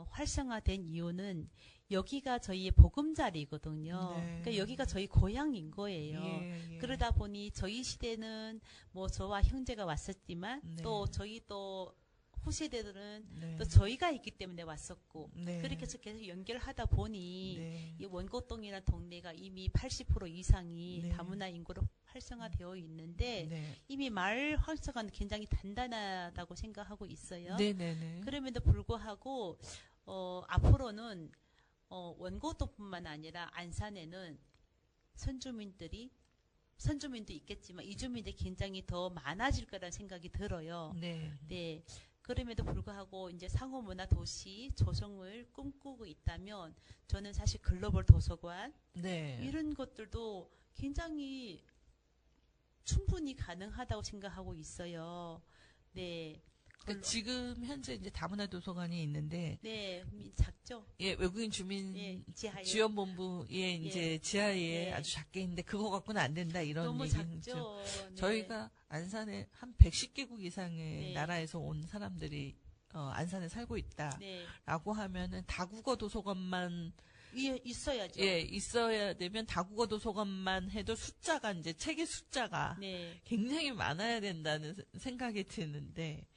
활성화된 이유는 여기가 저희의 보금자리거든요. 네. 그러니까 여기가 저희 고향인 거예요. 예. 그러다 보니 저희 시대는 뭐 저와 형제가 왔었지만 네. 또 저희 또 후세대들은 네. 또 저희가 있기 때문에 왔었고 네. 그렇게 해서 계속 연결하다 보니 네. 이 원곡동이라는 동네가 이미 80% 이상이 네. 다문화 인구로 활성화되어 있는데 네. 이미 마을 활성화는 굉장히 단단하다고 생각하고 있어요. 네네네. 그럼에도 불구하고 앞으로는 원곡동뿐만 아니라 안산에는 선주민들이 선주민도 있겠지만 이주민들이 굉장히 더 많아질 거라는 생각이 들어요. 네. 네. 그럼에도 불구하고 이제 상호문화 도시 조성을 꿈꾸고 있다면 저는 사실 글로벌 도서관 네. 이런 것들도 굉장히 충분히 가능하다고 생각하고 있어요. 네. 그러니까 지금 현재 이제 다문화 도서관이 있는데 네, 작죠. 예, 외국인 주민 예, 지하에. 지원본부에 이제 지하에 예. 아주 작게 있는데 그거 갖고는 안 된다 이런 너무 얘기는 작죠. 네. 저희가 안산에 한 110개국 이상의 네. 나라에서 온 사람들이 안산에 살고 있다라고 네. 하면은 다국어 도서관만 있어야죠. 예, 있어야 되면 다국어 도서관만 해도 숫자가 이제 책의 숫자가 네. 굉장히 많아야 된다는 생각이 드는데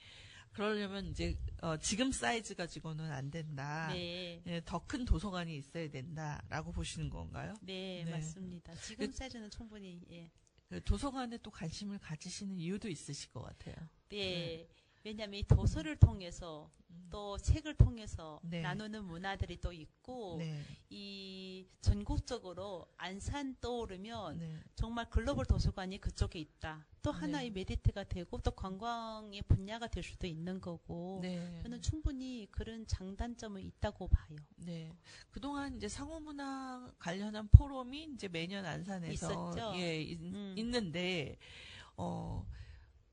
그러려면 이제 지금 사이즈 가지고는 안 된다. 네. 예, 더 큰 도서관이 있어야 된다라고 보시는 건가요? 네, 네. 맞습니다. 지금 사이즈는 충분히 예. 그 도서관에 또 관심을 가지시는 이유도 있으실 것 같아요. 네. 왜냐하면 이 도서를 통해서 또 책을 통해서 네. 나누는 문화들이 또 있고 네. 이 전국적으로 안산 떠오르면 네. 정말 글로벌 도서관이 그쪽에 있다. 또 하나의 메리트가 되고 또 관광의 분야가 될 수도 있는 거고 네. 저는 충분히 그런 장단점은 있다고 봐요. 네. 그동안 이제 상호문화 관련한 포럼이 이제 매년 안산에서 있었죠. 예, 있는데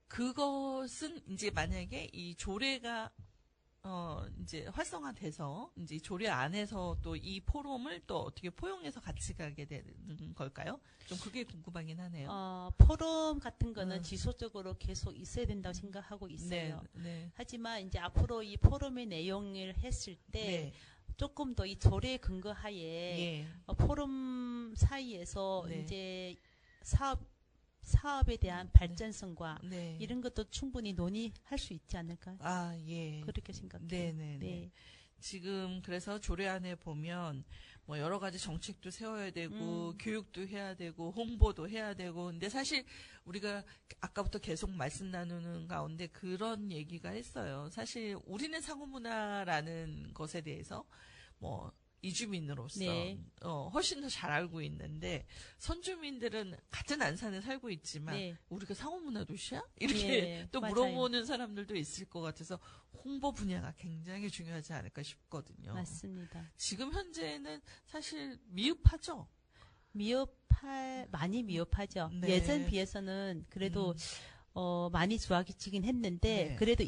그것은 이제 만약에 이 조례가 이제 활성화돼서 이제 조례 안에서 또 이 포럼을 또 어떻게 포용해서 같이 가게 되는 걸까요? 좀 그게 궁금하긴 하네요. 포럼 같은 거는 지속적으로 계속 있어야 된다고 생각하고 있어요. 네, 네. 하지만 이제 앞으로 이 포럼의 내용을 했을 때 네. 조금 더 이 조례 근거하에 예. 포럼 사이에서 네. 이제 사업에 대한 발전성과 네. 이런 것도 충분히 논의할 수 있지 않을까? 아, 예. 그렇게 생각해요. 네네네. 네. 지금 그래서 조례안에 보면 뭐 여러 가지 정책도 세워야 되고 교육도 해야 되고 홍보도 해야 되고 근데 사실 우리가 아까부터 계속 말씀 나누는 가운데 그런 얘기가 했어요. 사실 우리는 상호문화라는 것에 대해서 뭐 이주민으로서 네. 훨씬 더 잘 알고 있는데 선주민들은 같은 안산에 살고 있지만 네. 우리가 상호문화 도시야? 이렇게 네, 또 맞아요. 물어보는 사람들도 있을 것 같아서 홍보 분야가 굉장히 중요하지 않을까 싶거든요. 맞습니다. 지금 현재는 사실 미흡하죠. 많이 미흡하죠. 네. 예전 비해서는 그래도 많이 좋아지긴 했는데 네. 그래도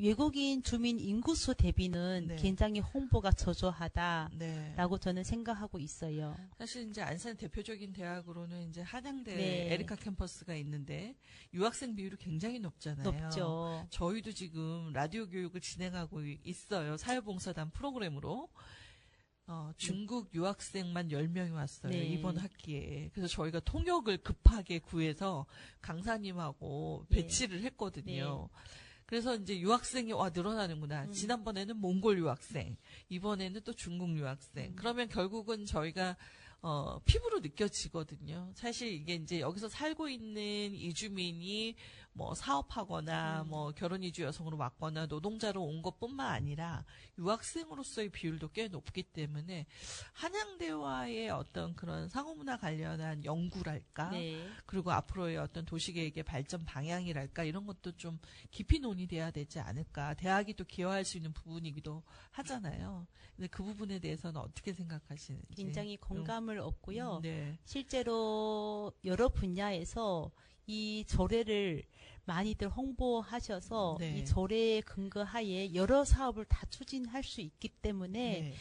외국인 주민 인구수 대비는 네. 굉장히 홍보가 저조하다라고 네. 저는 생각하고 있어요. 사실 이제 안산 대표적인 대학으로는 이제 한양대 네. 에리카 캠퍼스가 있는데 유학생 비율이 굉장히 높잖아요. 높죠. 저희도 지금 라디오 교육을 진행하고 있어요. 사회봉사단 프로그램으로. 중국 유학생만 10명이 왔어요. 네. 이번 학기에. 그래서 저희가 통역을 급하게 구해서 강사님하고 네. 배치를 했거든요. 그래서 이제 유학생이 늘어나는구나. 지난번에는 몽골 유학생, 이번에는 또 중국 유학생. 그러면 결국은 저희가 피부로 느껴지거든요. 사실 이게 이제 여기서 살고 있는 이주민이 뭐 사업하거나 뭐 결혼 이주 여성으로 왔거나 노동자로 온 것뿐만 아니라 유학생으로서의 비율도 꽤 높기 때문에 한양대와의 어떤 그런 상호문화 관련한 연구랄까 네. 그리고 앞으로의 어떤 도시계획의 발전 방향이랄까 이런 것도 좀 깊이 논의돼야 되지 않을까. 대학이 또 기여할 수 있는 부분이기도 하잖아요. 근데 그 부분에 대해서는 어떻게 생각하시는지. 굉장히 공감을 얻고요. 네. 실제로 여러 분야에서 이 조례를 많이들 홍보하셔서 네. 이 조례에 근거하에 여러 사업을 다 추진할 수 있기 때문에 네.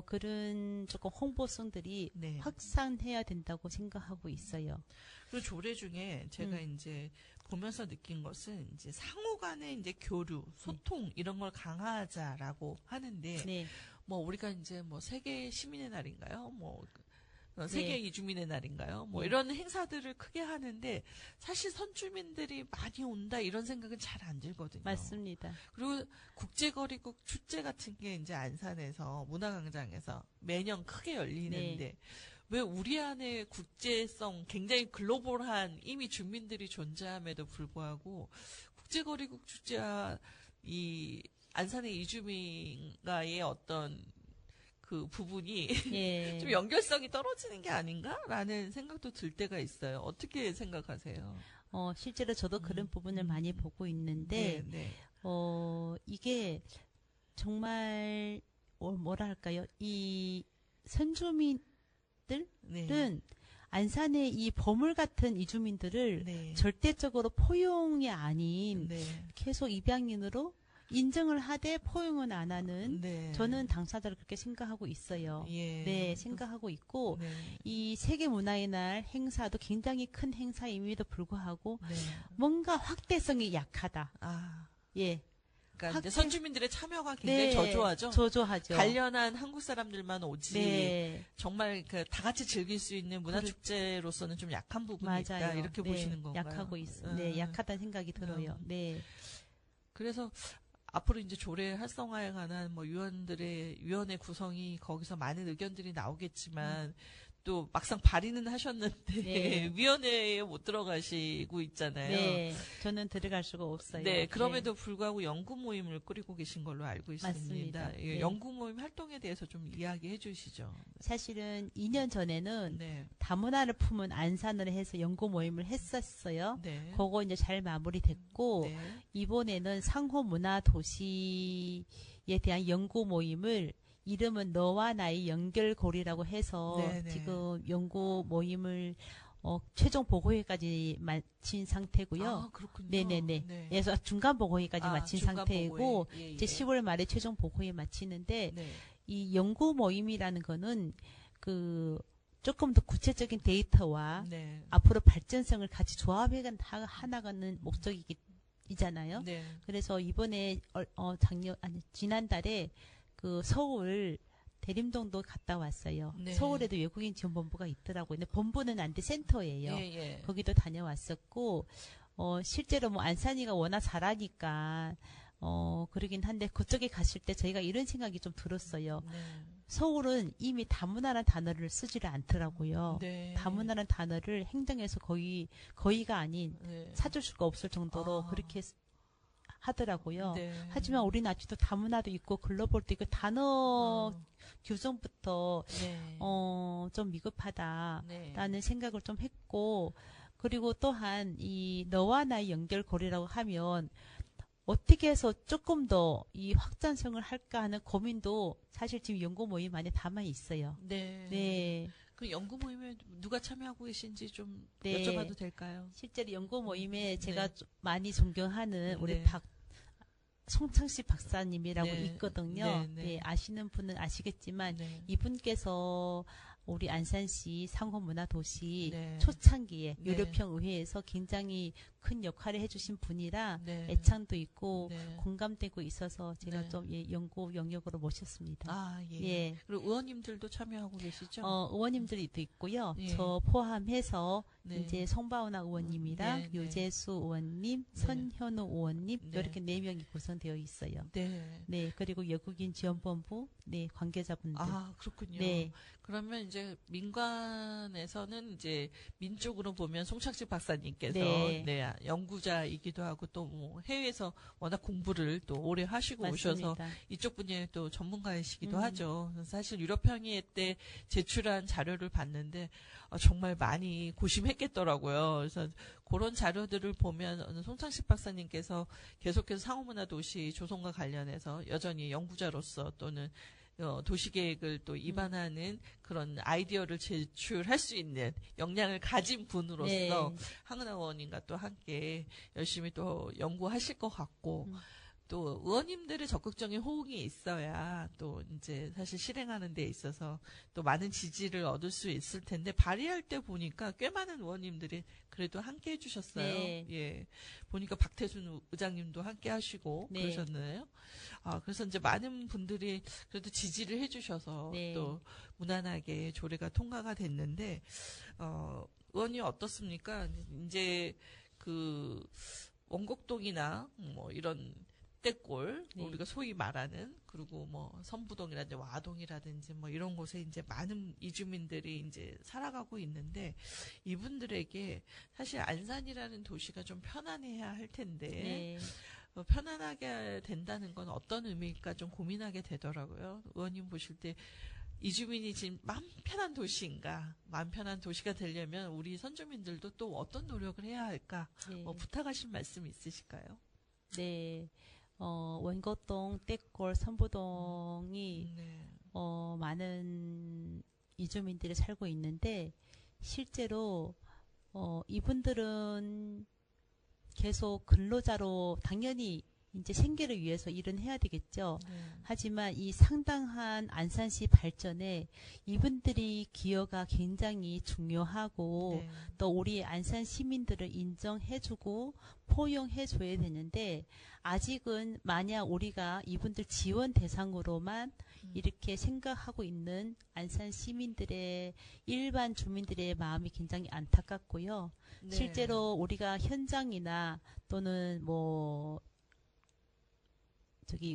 그런 조금 홍보성들이 네. 확산해야 된다고 생각하고 있어요. 그 조례 중에 제가 이제 보면서 느낀 것은 이제 상호 간의 이제 교류, 소통 이런 걸 강화하자라고 하는데 네. 뭐 우리가 이제 뭐 세계 시민의 날인가요? 뭐 세계 네. 이주민의 날인가요? 뭐 네. 이런 행사들을 크게 하는데 사실 선주민들이 많이 온다 이런 생각은 잘 안 들거든요. 맞습니다. 그리고 국제거리국 축제 같은 게 이제 안산에서 문화광장에서 매년 크게 열리는데 네. 왜 우리 안에 국제성 굉장히 글로벌한 이미 주민들이 존재함에도 불구하고 국제거리국 축제와 이 안산의 이주민과의 어떤 그 부분이 예. 좀 연결성이 떨어지는 게 아닌가라는 생각도 들 때가 있어요. 어떻게 생각하세요? 실제로 저도 그런 부분을 많이 보고 있는데, 네. 이게 정말, 뭐랄까요. 이 선주민들은 네. 안산의 이 보물 같은 이주민들을 네. 절대적으로 포용이 아닌 네. 계속 입양인으로 인정을 하되 포용은 안 하는 네. 저는 당사자를 그렇게 생각하고 있어요. 예. 네, 생각하고 있고 네. 이 세계문화의 날 행사도 굉장히 큰 행사임에도 불구하고 네. 뭔가 확대성이 약하다. 아. 예. 그러니까 이제 확대- 선주민들의 참여가 굉장히 저조하죠. 저조하죠. 관련한 한국 사람들만 오지 네. 정말 그 다 같이 즐길 수 있는 문화 축제로서는 좀 약한 부분이 있다 맞아요. 이렇게 네, 보시는 건가요? 약하고 있어. 네, 약하다는 생각이 들어요. 네. 그래서 앞으로 이제 조례 활성화에 관한 뭐 위원회 구성이 거기서 많은 의견들이 나오겠지만 또 막상 발의는 하셨는데 네. 위원회에 못 들어가시고 있잖아요. 네. 저는 들어갈 수가 없어요. 네, 그럼에도 불구하고 연구 모임을 꾸리고 계신 걸로 알고 있습니다. 맞습니다. 예, 네. 연구 모임 활동에 대해서 좀 이야기해 주시죠. 사실은 2년 전에는 네. 다문화를 품은 안산을 해서 연구 모임을 했었어요. 네. 그거 이제 잘 마무리됐고 네. 이번에는 상호 문화 도시에 대한 연구 모임을 이름은 너와 나의 연결고리라고 해서 네네. 지금 연구 모임을 최종 보고회까지 마친 상태고요. 아, 그렇군요. 네네네. 네. 그래서 중간 보고회까지 마친 중간 상태이고 보고회. 예, 이제 예. 10월 말에 최종 보고회 마치는데 네. 이 연구 모임이라는 거는 그 조금 더 구체적인 데이터와 네. 앞으로 발전성을 같이 조합해 나가는 목적이잖아요. 네. 그래서 이번에 지난달에 그 서울 대림동도 갔다 왔어요. 네. 서울에도 외국인 지원본부가 있더라고요. 근데 본부는 안 돼 센터예요. 예, 예. 거기도 다녀왔었고 실제로 뭐 안산이가 워낙 잘하니까 그러긴 한데 그쪽에 갔을 때 저희가 이런 생각이 좀 들었어요. 네. 서울은 이미 다문화라는 단어를 쓰지를 않더라고요. 네. 다문화라는 단어를 행정에서 거의가 아닌 네. 찾을 수가 없을 정도로 아. 그렇게 하더라고요. 네. 하지만 우리는 아직도 다문화도 있고 글로벌도 있고 단어 규정부터 네. 좀 미흡하다라는 네. 생각을 좀 했고 그리고 또한 이 너와 나의 연결고리라고 하면 어떻게 해서 조금 더 이 확장성을 할까 하는 고민도 사실 지금 연구 모임 안에 담아 있어요. 네. 네. 그 연구 모임에 누가 참여하고 계신지 좀 네. 여쭤봐도 될까요? 실제로 연구 모임에 네. 제가 좀 많이 존경하는 우리 네. 송창식 박사님이라고 네. 있거든요. 네, 네. 네, 아시는 분은 아시겠지만 네. 이분께서 우리 안산시 상호문화도시 네. 초창기에 네. 유료평의회에서 굉장히 큰 역할을 해주신 분이라 네. 애창도 있고 네. 공감되고 있어서 제가 네. 좀 연구 영역으로 모셨습니다. 아, 예. 예. 그리고 의원님들도 참여하고 계시죠? 의원님들도 있고요. 예. 저 포함해서 네. 이제 송바우나 의원님이랑 네, 네. 유재수 의원님, 네. 선현우 의원님 네. 이렇게 4명이 구성되어 있어요. 네. 네, 그리고 외국인 지원본부, 네, 관계자분들. 아, 그렇군요. 네. 그러면 이제 민관에서는 이제 민쪽으로 보면 송창식 박사님께서 네. 네, 연구자이기도 하고 또 뭐 해외에서 워낙 공부를 또 오래 하시고 오셔서 맞습니다. 이쪽 분야의 또 전문가이시기도 음. 하죠. 사실 유럽평의회 때 제출한 자료를 봤는데 정말 많이 고심했겠더라고요. 그래서 그런 자료들을 보면 송창식 박사님께서 계속해서 상호문화도시 조성과 관련해서 여전히 연구자로서 또는 도시계획을 또 입안하는 그런 아이디어를 제출할 수 있는 역량을 가진 분으로서 네. 황은하 의원님과 또 함께 열심히 또 연구하실 것 같고 음. 또 의원님들의 적극적인 호응이 있어야 또 이제 사실 실행하는 데 있어서 또 많은 지지를 얻을 수 있을 텐데 발의할 때 보니까 꽤 많은 의원님들이 그래도 함께 해주셨어요. 네. 예, 보니까 박태순 의장님도 함께 하시고 네. 그러셨나요? 그래서 이제 많은 분들이 그래도 지지를 해주셔서 네. 또 무난하게 조례가 통과가 됐는데 의원님 어떻습니까? 이제 그 원곡동이나 뭐 이런 떼골 네. 우리가 소위 말하는 그리고 뭐 선부동이라든지 와동이라든지 뭐 이런 곳에 이제 많은 이주민들이 이제 살아가고 있는데 이분들에게 사실 안산이라는 도시가 좀 편안해야 할 텐데 네. 편안하게 된다는 건 어떤 의미일까 좀 고민하게 되더라고요. 의원님 보실 때 이주민이 지금 마음 편한 도시인가, 마음 편한 도시가 되려면 우리 선주민들도 또 어떤 노력을 해야 할까, 네. 부탁하실 말씀 있으실까요? 네. 원곡동, 떼골, 선부동이 네. 많은 이주민들이 살고 있는데 실제로 이분들은 계속 근로자로 당연히 이제 생계를 위해서 일은 해야 되겠죠. 네. 하지만 이 상당한 안산시 발전에 이분들이 기여가 굉장히 중요하고 네. 또 우리 안산 시민들을 인정해주고 포용해줘야 되는데 아직은 만약 우리가 이분들 지원 대상으로만 이렇게 생각하고 있는 안산 시민들의 일반 주민들의 마음이 굉장히 안타깝고요. 네. 실제로 우리가 현장이나 또는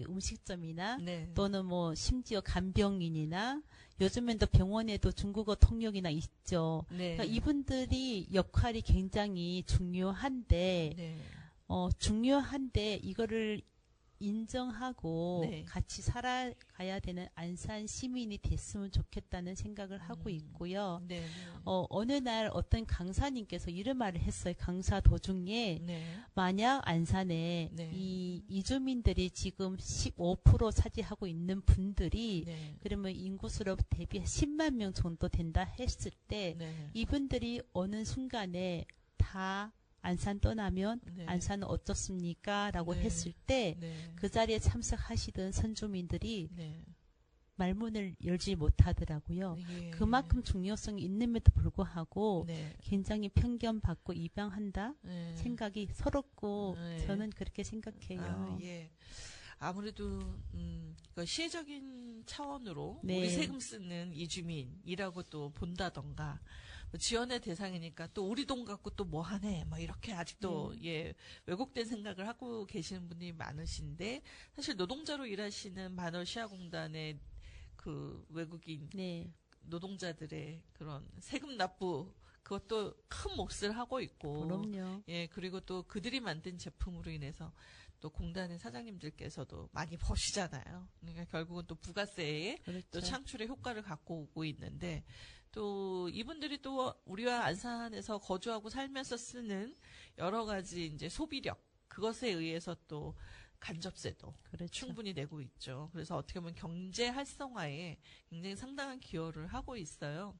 음식점이나 네. 또는 심지어 간병인이나 요즘엔 또 병원에도 중국어 통역이나 있죠. 네. 그러니까 이분들이 역할이 굉장히 중요한데 네. 중요한데 이거를 인정하고 네. 같이 살아가야 되는 안산 시민이 됐으면 좋겠다는 생각을 하고 있고요. 네. 어느 날 어떤 강사님께서 이런 말을 했어요. 강사 도중에 네. 만약 안산에 네. 이 이주민들이 지금 15% 차지하고 있는 분들이 네. 그러면 인구수로 대비 10만 명 정도 된다 했을 때 네. 이분들이 어느 순간에 다 안산 떠나면 네. 안산은 어떻습니까? 라고 네. 했을 때 네. 그 자리에 참석하시던 선주민들이 네. 말문을 열지 못하더라고요. 예. 그만큼 중요성이 있음에도 불구하고 네. 굉장히 편견받고 입양한다 네. 생각이 서럽고 네. 저는 그렇게 생각해요. 아, 예. 아무래도 그 시혜적인 차원으로 네. 우리 세금 쓰는 이주민이라고 또 본다던가 지원의 대상이니까 또 우리 돈 갖고 또 뭐 하네 이렇게 아직도 예 왜곡된 생각을 하고 계시는 분이 많으신데 사실 노동자로 일하시는 반월 시아공단의 그 외국인 네. 노동자들의 그런 세금 납부 그것도 큰 몫을 하고 있고 그럼요. 예 그리고 또 그들이 만든 제품으로 인해서 또 공단의 사장님들께서도 많이 버시잖아요. 그러니까 결국은 또 부가세에 그렇죠. 또 창출의 효과를 갖고 오고 있는데 또 이분들이 또 우리와 안산에서 거주하고 살면서 쓰는 여러 가지 이제 소비력 그것에 의해서 또 간접세도 그렇죠. 충분히 내고 있죠. 그래서 어떻게 보면 경제 활성화에 굉장히 상당한 기여를 하고 있어요.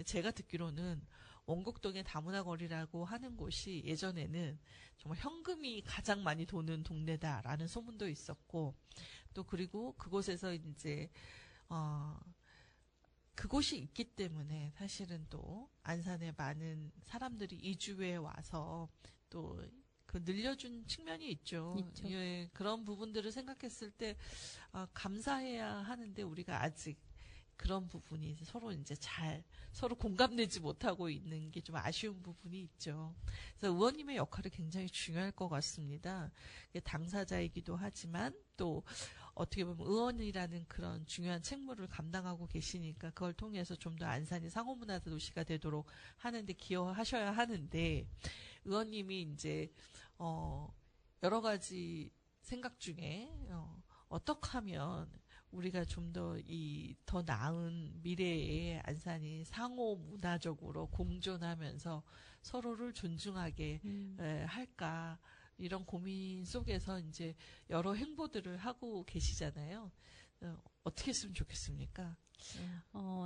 제가 듣기로는 원곡동의 다문화 거리라고 하는 곳이 예전에는 정말 현금이 가장 많이 도는 동네다라는 소문도 있었고 또 그리고 그곳에서 이제 그곳이 있기 때문에 사실은 또 안산에 많은 사람들이 이주해 와서 또 그 늘려준 측면이 있죠. 있죠. 예, 그런 부분들을 생각했을 때 감사해야 하는데 우리가 아직 그런 부분이 서로 이제 서로 공감되지 못하고 있는 게 좀 아쉬운 부분이 있죠. 그래서 의원님의 역할이 굉장히 중요할 것 같습니다. 당사자이기도 하지만 또 어떻게 보면 의원이라는 그런 중요한 책무를 감당하고 계시니까 그걸 통해서 좀 더 안산이 상호문화 도시가 되도록 하는데 기여하셔야 하는데 의원님이 이제 여러 가지 생각 중에 어떻게 하면 우리가 좀 더 나은 미래의 안산이 상호 문화적으로 공존하면서 서로를 존중하게 할까 이런 고민 속에서 이제 여러 행보들을 하고 계시잖아요. 어떻게 했으면 좋겠습니까?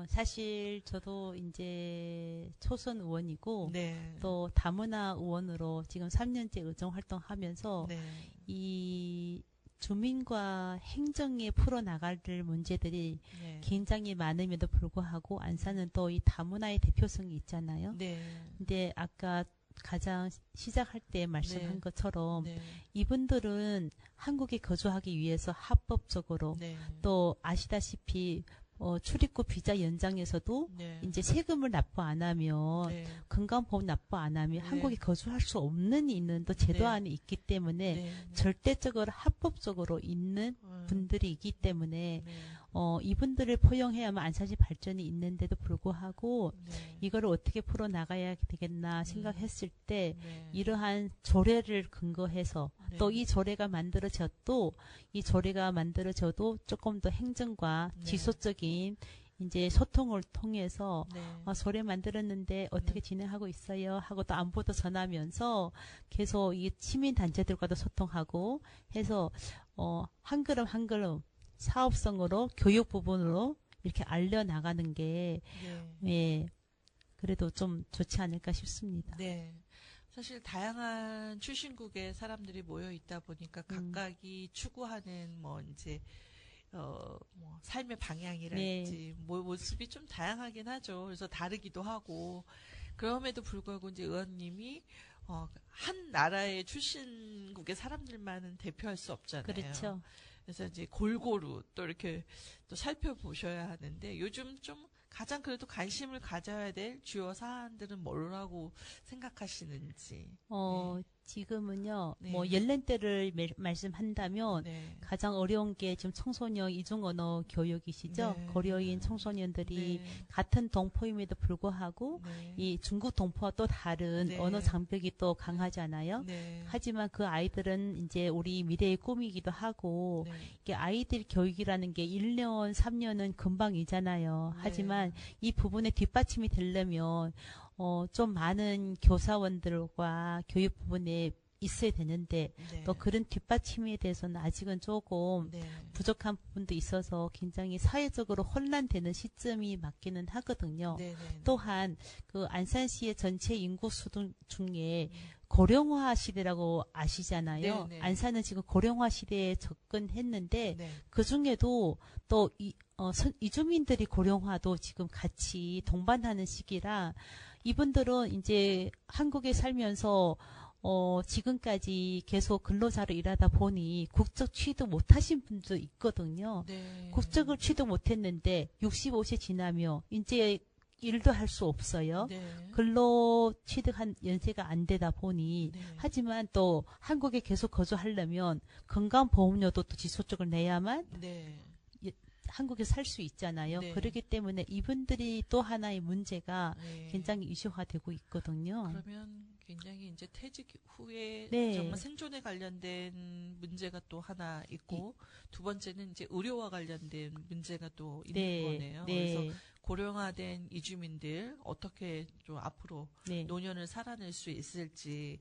사실 저도 이제 초선 의원이고 네. 또 다문화 의원으로 지금 3년째 의정 활동하면서 네. 이 주민과 행정에 풀어나갈 문제들이 네. 굉장히 많음에도 불구하고 안산은 또 이 다문화의 대표성이 있잖아요. 네. 근데 아까 가장 시작할 때 말씀한 네. 것처럼 네. 이분들은 한국에 거주하기 위해서 합법적으로 네. 또 아시다시피 출입국 비자 연장에서도 네. 이제 세금을 납부 안 하면 네. 건강보험 납부 안 하면 네. 한국에 거주할 수 없는 있는 또 제도 네. 안에 있기 때문에 네. 절대적으로 합법적으로 있는 분들이 있기 때문에 네. 이분들을 포용해야만 안산시 발전이 있는데도 불구하고 네. 이거를 어떻게 풀어 나가야 되겠나 생각했을 때 네. 이러한 조례를 근거해서 네. 또 이 조례가 만들어져도 조금 더 행정과 네. 지속적인 이제 소통을 통해서 네. 소래 만들었는데 어떻게 진행하고 있어요? 하고 또 안부도 전하면서 계속 이 시민 단체들과도 소통하고 해서 한 걸음 한 걸음 사업성으로 교육 부분으로 이렇게 알려 나가는 게 네. 예, 그래도 좀 좋지 않을까 싶습니다. 네. 사실 다양한 출신국의 사람들이 모여 있다 보니까 각각이 추구하는 뭐 이제 뭐 삶의 방향이랄지 뭐 모습이 좀 다양하긴 하죠. 그래서 다르기도 하고 그럼에도 불구하고 이제 의원님이 한 나라의 출신국의 사람들만은 대표할 수 없잖아요. 그렇죠. 그래서 이제 골고루 또 이렇게 또 살펴보셔야 하는데 요즘 좀 가장 그래도 관심을 가져야 될 주요 사안들은 뭐라고 생각하시는지. 지금은요, 네. 뭐, 연령대를 말씀한다면, 네. 가장 어려운 게 지금 청소년 이중언어 교육이시죠? 네. 고려인 청소년들이 네. 같은 동포임에도 불구하고, 네. 이 중국 동포와 또 다른 네. 언어 장벽이 또 강하잖아요? 네. 하지만 그 아이들은 이제 우리 미래의 꿈이기도 하고, 네. 이게 아이들 교육이라는 게 1년, 3년은 금방이잖아요. 네. 하지만 이 부분에 뒷받침이 되려면, 좀 많은 교사원들과 교육 부분에 있어야 되는데, 네. 또 그런 뒷받침에 대해서는 아직은 조금 네. 부족한 부분도 있어서 굉장히 사회적으로 혼란되는 시점이 맞기는 하거든요. 네. 네. 또한 그 안산시의 전체 인구 수 중에 고령화 시대라고 아시잖아요. 네, 네. 안산은 지금 고령화 시대에 접근했는데 네. 그 중에도 또 이주민들이 고령화도 지금 같이 동반하는 시기라 이분들은 이제 한국에 살면서 지금까지 계속 근로자로 일하다 보니 국적 취득 못하신 분도 있거든요. 네. 국적을 취득 못했는데 65세 지나며 이제 일도 할 수 없어요. 네. 근로 취득한 연세가 안 되다 보니 네. 하지만 또 한국에 계속 거주하려면 건강보험료도 또 지속적으로 내야만 네. 한국에 살 수 있잖아요. 네. 그렇기 때문에 이분들이 또 하나의 문제가 네. 굉장히 이슈화되고 있거든요. 그러면 굉장히 이제 퇴직 후에 네. 정말 생존에 관련된 문제가 또 하나 있고 두 번째는 이제 의료와 관련된 문제가 또 있는 네. 거네요. 네. 그래서 고령화된 이주민들 어떻게 좀 앞으로 네. 노년을 살아낼 수 있을지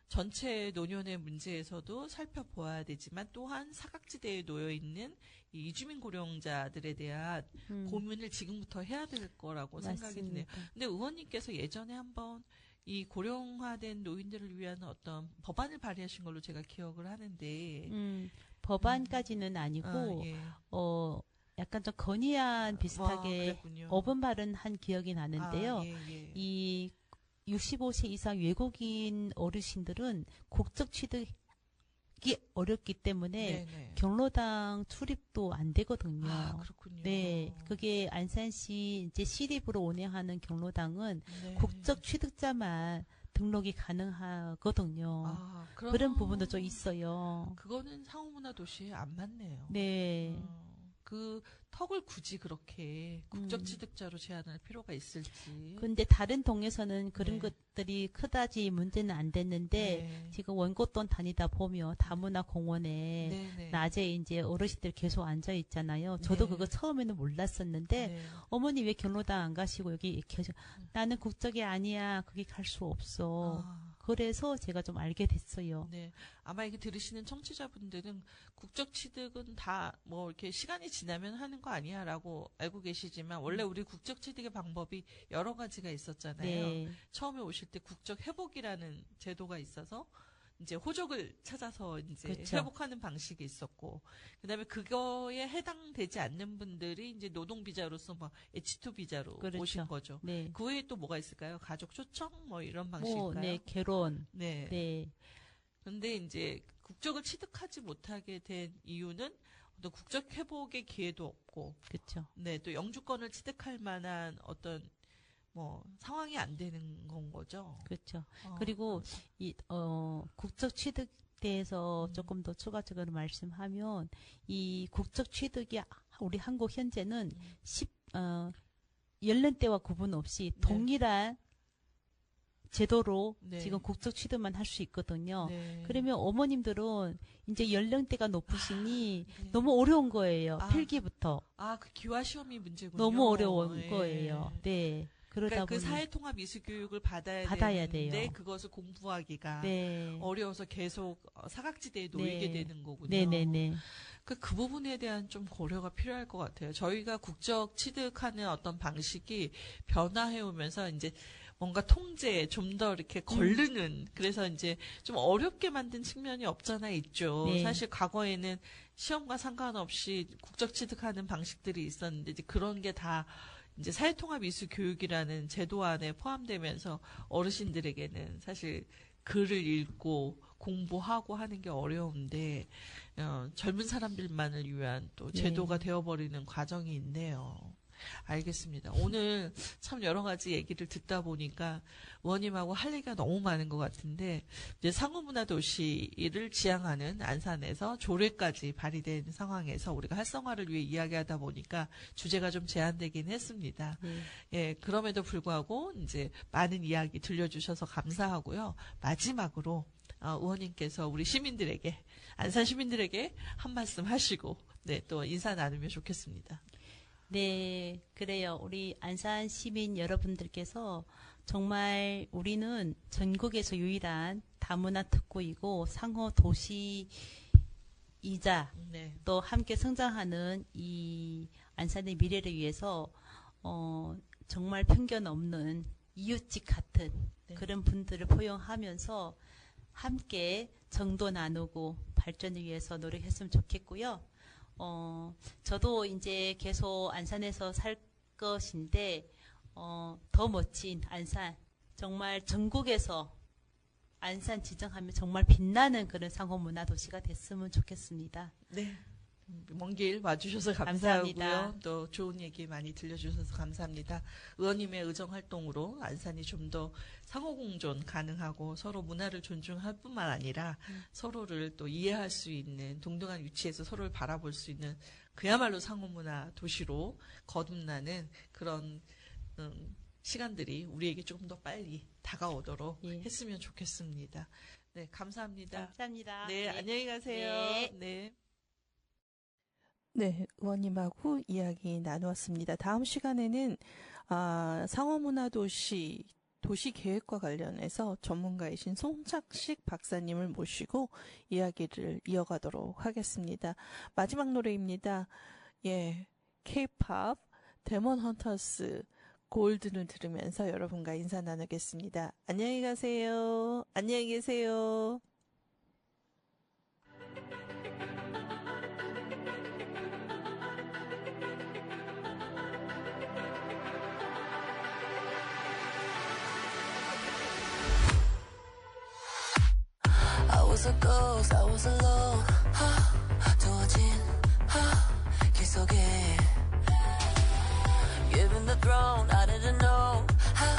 전체 노년의 문제에서도 살펴보아야 되지만 또한 사각지대에 놓여 있는 이 이주민 고령자들에 대한 고민을 지금부터 해야 될 거라고 생각이 드네요. 맞습니다. 근데 의원님께서 예전에 한번 이 고령화된 노인들을 위한 어떤 법안을 발의하신 걸로 제가 기억을 하는데 법안까지는 아니고 예. 약간 좀 건의안 비슷하게 그랬군요. 어분 발언한 기억이 나는데요. 아, 예, 예. 이 65세 이상 외국인 어르신들은 국적 취득이 어렵기 때문에 네네. 경로당 출입도 안 되거든요. 아, 그렇군요. 네, 그게 안산시 이제 시립으로 운영하는 경로당은 네. 국적 취득자만 등록이 가능하거든요. 아, 그런 부분도 좀 있어요. 그거는 상호문화도시에 안 맞네요. 네. 그 턱을 굳이 그렇게 국적 취득자로 제한할 필요가 있을지. 근데 다른 동에서는 그런 네. 것들이 그다지 문제는 안 됐는데 네. 지금 원곡동 다니다 보면 다문화 공원에 네네. 낮에 이제 어르신들 계속 앉아 있잖아요. 저도 네. 그거 처음에는 몰랐었는데 네. 어머니 왜 경로당 안 가시고 여기 이렇게 하셔. 나는 국적이 아니야. 거기 갈 수 없어. 아, 그래서 제가 좀 알게 됐어요. 네. 아마 이게 들으시는 청취자분들은 국적 취득은 다 뭐 이렇게 시간이 지나면 하는 거 아니야라고 알고 계시지만 원래 우리 국적 취득의 방법이 여러 가지가 있었잖아요. 네. 처음에 오실 때 국적 회복이라는 제도가 있어서 이제 호적을 찾아서 이제 그쵸. 회복하는 방식이 있었고, 그다음에 그거에 해당되지 않는 분들이 이제 노동 비자로서 뭐 H2 비자로 그렇죠. 오신 거죠. 네. 그 외에 또 뭐가 있을까요? 가족 초청 뭐 이런 방식일까요? 네, 결혼. 네. 네. 근데 이제 국적을 취득하지 못하게 된 이유는 어떤 국적 회복의 기회도 없고, 그렇죠. 네, 또 영주권을 취득할 만한 어떤 뭐 상황이 안 되는 건 거죠. 그렇죠. 그리고 이 국적 취득 대해서 조금 더 추가적으로 말씀하면 이 국적 취득이 우리 한국 현재는 연령대와 구분 없이 동일한 제도로 네. 지금 국적 취득만 할 수 있거든요. 네. 그러면 어머님들은 이제 연령대가 높으시니 네. 너무 어려운 거예요. 아. 필기부터. 그 기화 시험이 문제군요. 너무 어려운 예. 거예요. 네. 그러다 그러니까 그 보니 사회통합 미술교육을 받아야 되는데 돼요. 그것을 공부하기가 네. 어려워서 계속 사각지대에 놓이게 되는 거군요. 네네네. 그 부분에 대한 좀 고려가 필요할 것 같아요. 저희가 국적 취득하는 어떤 방식이 변화해 오면서 이제 뭔가 통제에 좀 더 이렇게 걸르는 그래서 이제 좀 어렵게 만든 측면이 없잖아 있죠. 네. 사실 과거에는 시험과 상관없이 국적 취득하는 방식들이 있었는데 이제 그런 게 다 이제 사회통합미술교육이라는 제도 안에 포함되면서 어르신들에게는 사실 글을 읽고 공부하고 하는 게 어려운데 젊은 사람들만을 위한 또 제도가 되어버리는 과정이 있네요. 알겠습니다. 오늘 참 여러 가지 얘기를 듣다 보니까 의원님하고 할 얘기가 너무 많은 것 같은데 이제 상호문화도시를 지향하는 안산에서 조례까지 발의된 상황에서 우리가 활성화를 위해 이야기하다 보니까 주제가 좀 제한되긴 했습니다. 예, 그럼에도 불구하고 이제 많은 이야기 들려주셔서 감사하고요. 마지막으로 의원님께서 우리 시민들에게 안산 시민들에게 한 말씀 하시고 네, 또 인사 나누면 좋겠습니다. 네, 그래요. 우리 안산 시민 여러분들께서 정말 우리는 전국에서 유일한 다문화 특구이고 상호 도시이자 네. 또 함께 성장하는 이 안산의 미래를 위해서 정말 편견 없는 이웃집 같은 네. 그런 분들을 포용하면서 함께 정도 나누고 발전을 위해서 노력했으면 좋겠고요. 저도 이제 계속 안산에서 살 것인데, 더 멋진 안산, 정말 전국에서 안산 지정하면 정말 빛나는 그런 상호문화 도시가 됐으면 좋겠습니다. 네. 먼 길 와주셔서 감사하고요. 감사합니다. 또 좋은 얘기 많이 들려주셔서 감사합니다. 의원님의 의정활동으로 안산이 좀 더 상호공존 가능하고 서로 문화를 존중할 뿐만 아니라 서로를 또 이해할 수 있는 동등한 위치에서 서로를 바라볼 수 있는 그야말로 상호문화 도시로 거듭나는 그런 시간들이 우리에게 조금 더 빨리 다가오도록 했으면 좋겠습니다. 네, 감사합니다. 감사합니다. 네, 안녕히 가세요. 네. 네, 의원님하고 이야기 나누었습니다. 다음 시간에는 상호문화도시 도시계획과 관련해서 전문가이신 송착식 박사님을 모시고 이야기를 이어가도록 하겠습니다. 마지막 노래입니다. 예, K-pop 데몬 헌터스 골드를 들으면서 여러분과 인사 나누겠습니다. 안녕히 가세요. 안녕히 계세요. I was a ghost, I was alone. 두어진 길 속에 Given the throne, I didn't know how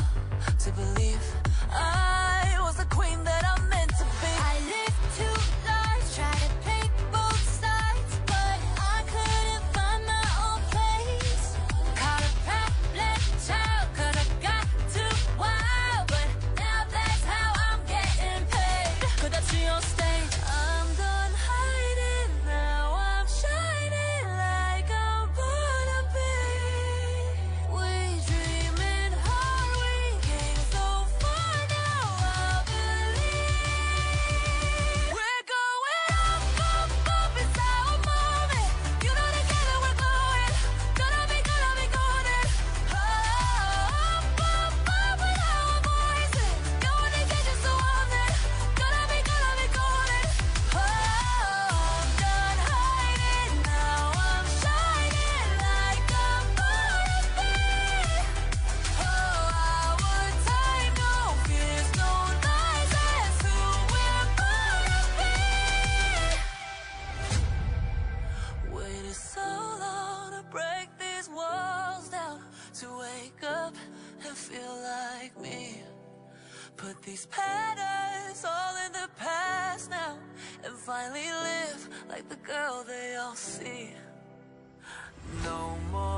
to believe I was the queen that I'm meant to be. I lived two lives, tried to pick both sides, but I couldn't find my own place. Caught a prattling child, 'cause I got too wild, but now that's how I'm getting paid. 그다지 on stage, I'm done hiding, now I'm shining like I'm born to be. We dreaming hard, we came so far, now I believe. We're going up, up, up, it's our moment. You know together we're glowing, gonna be golden. Up, up, up with our voices, going to get you so on it. Gonna be golden. I'm done hiding, now I'm shining like I'm born to be. Our time, no fears, no lies, that's who we're born to be. Waited so long to break these walls down, to wake up and feel like me. Put these patterns all in the past now, and finally live like the girl they all see. No more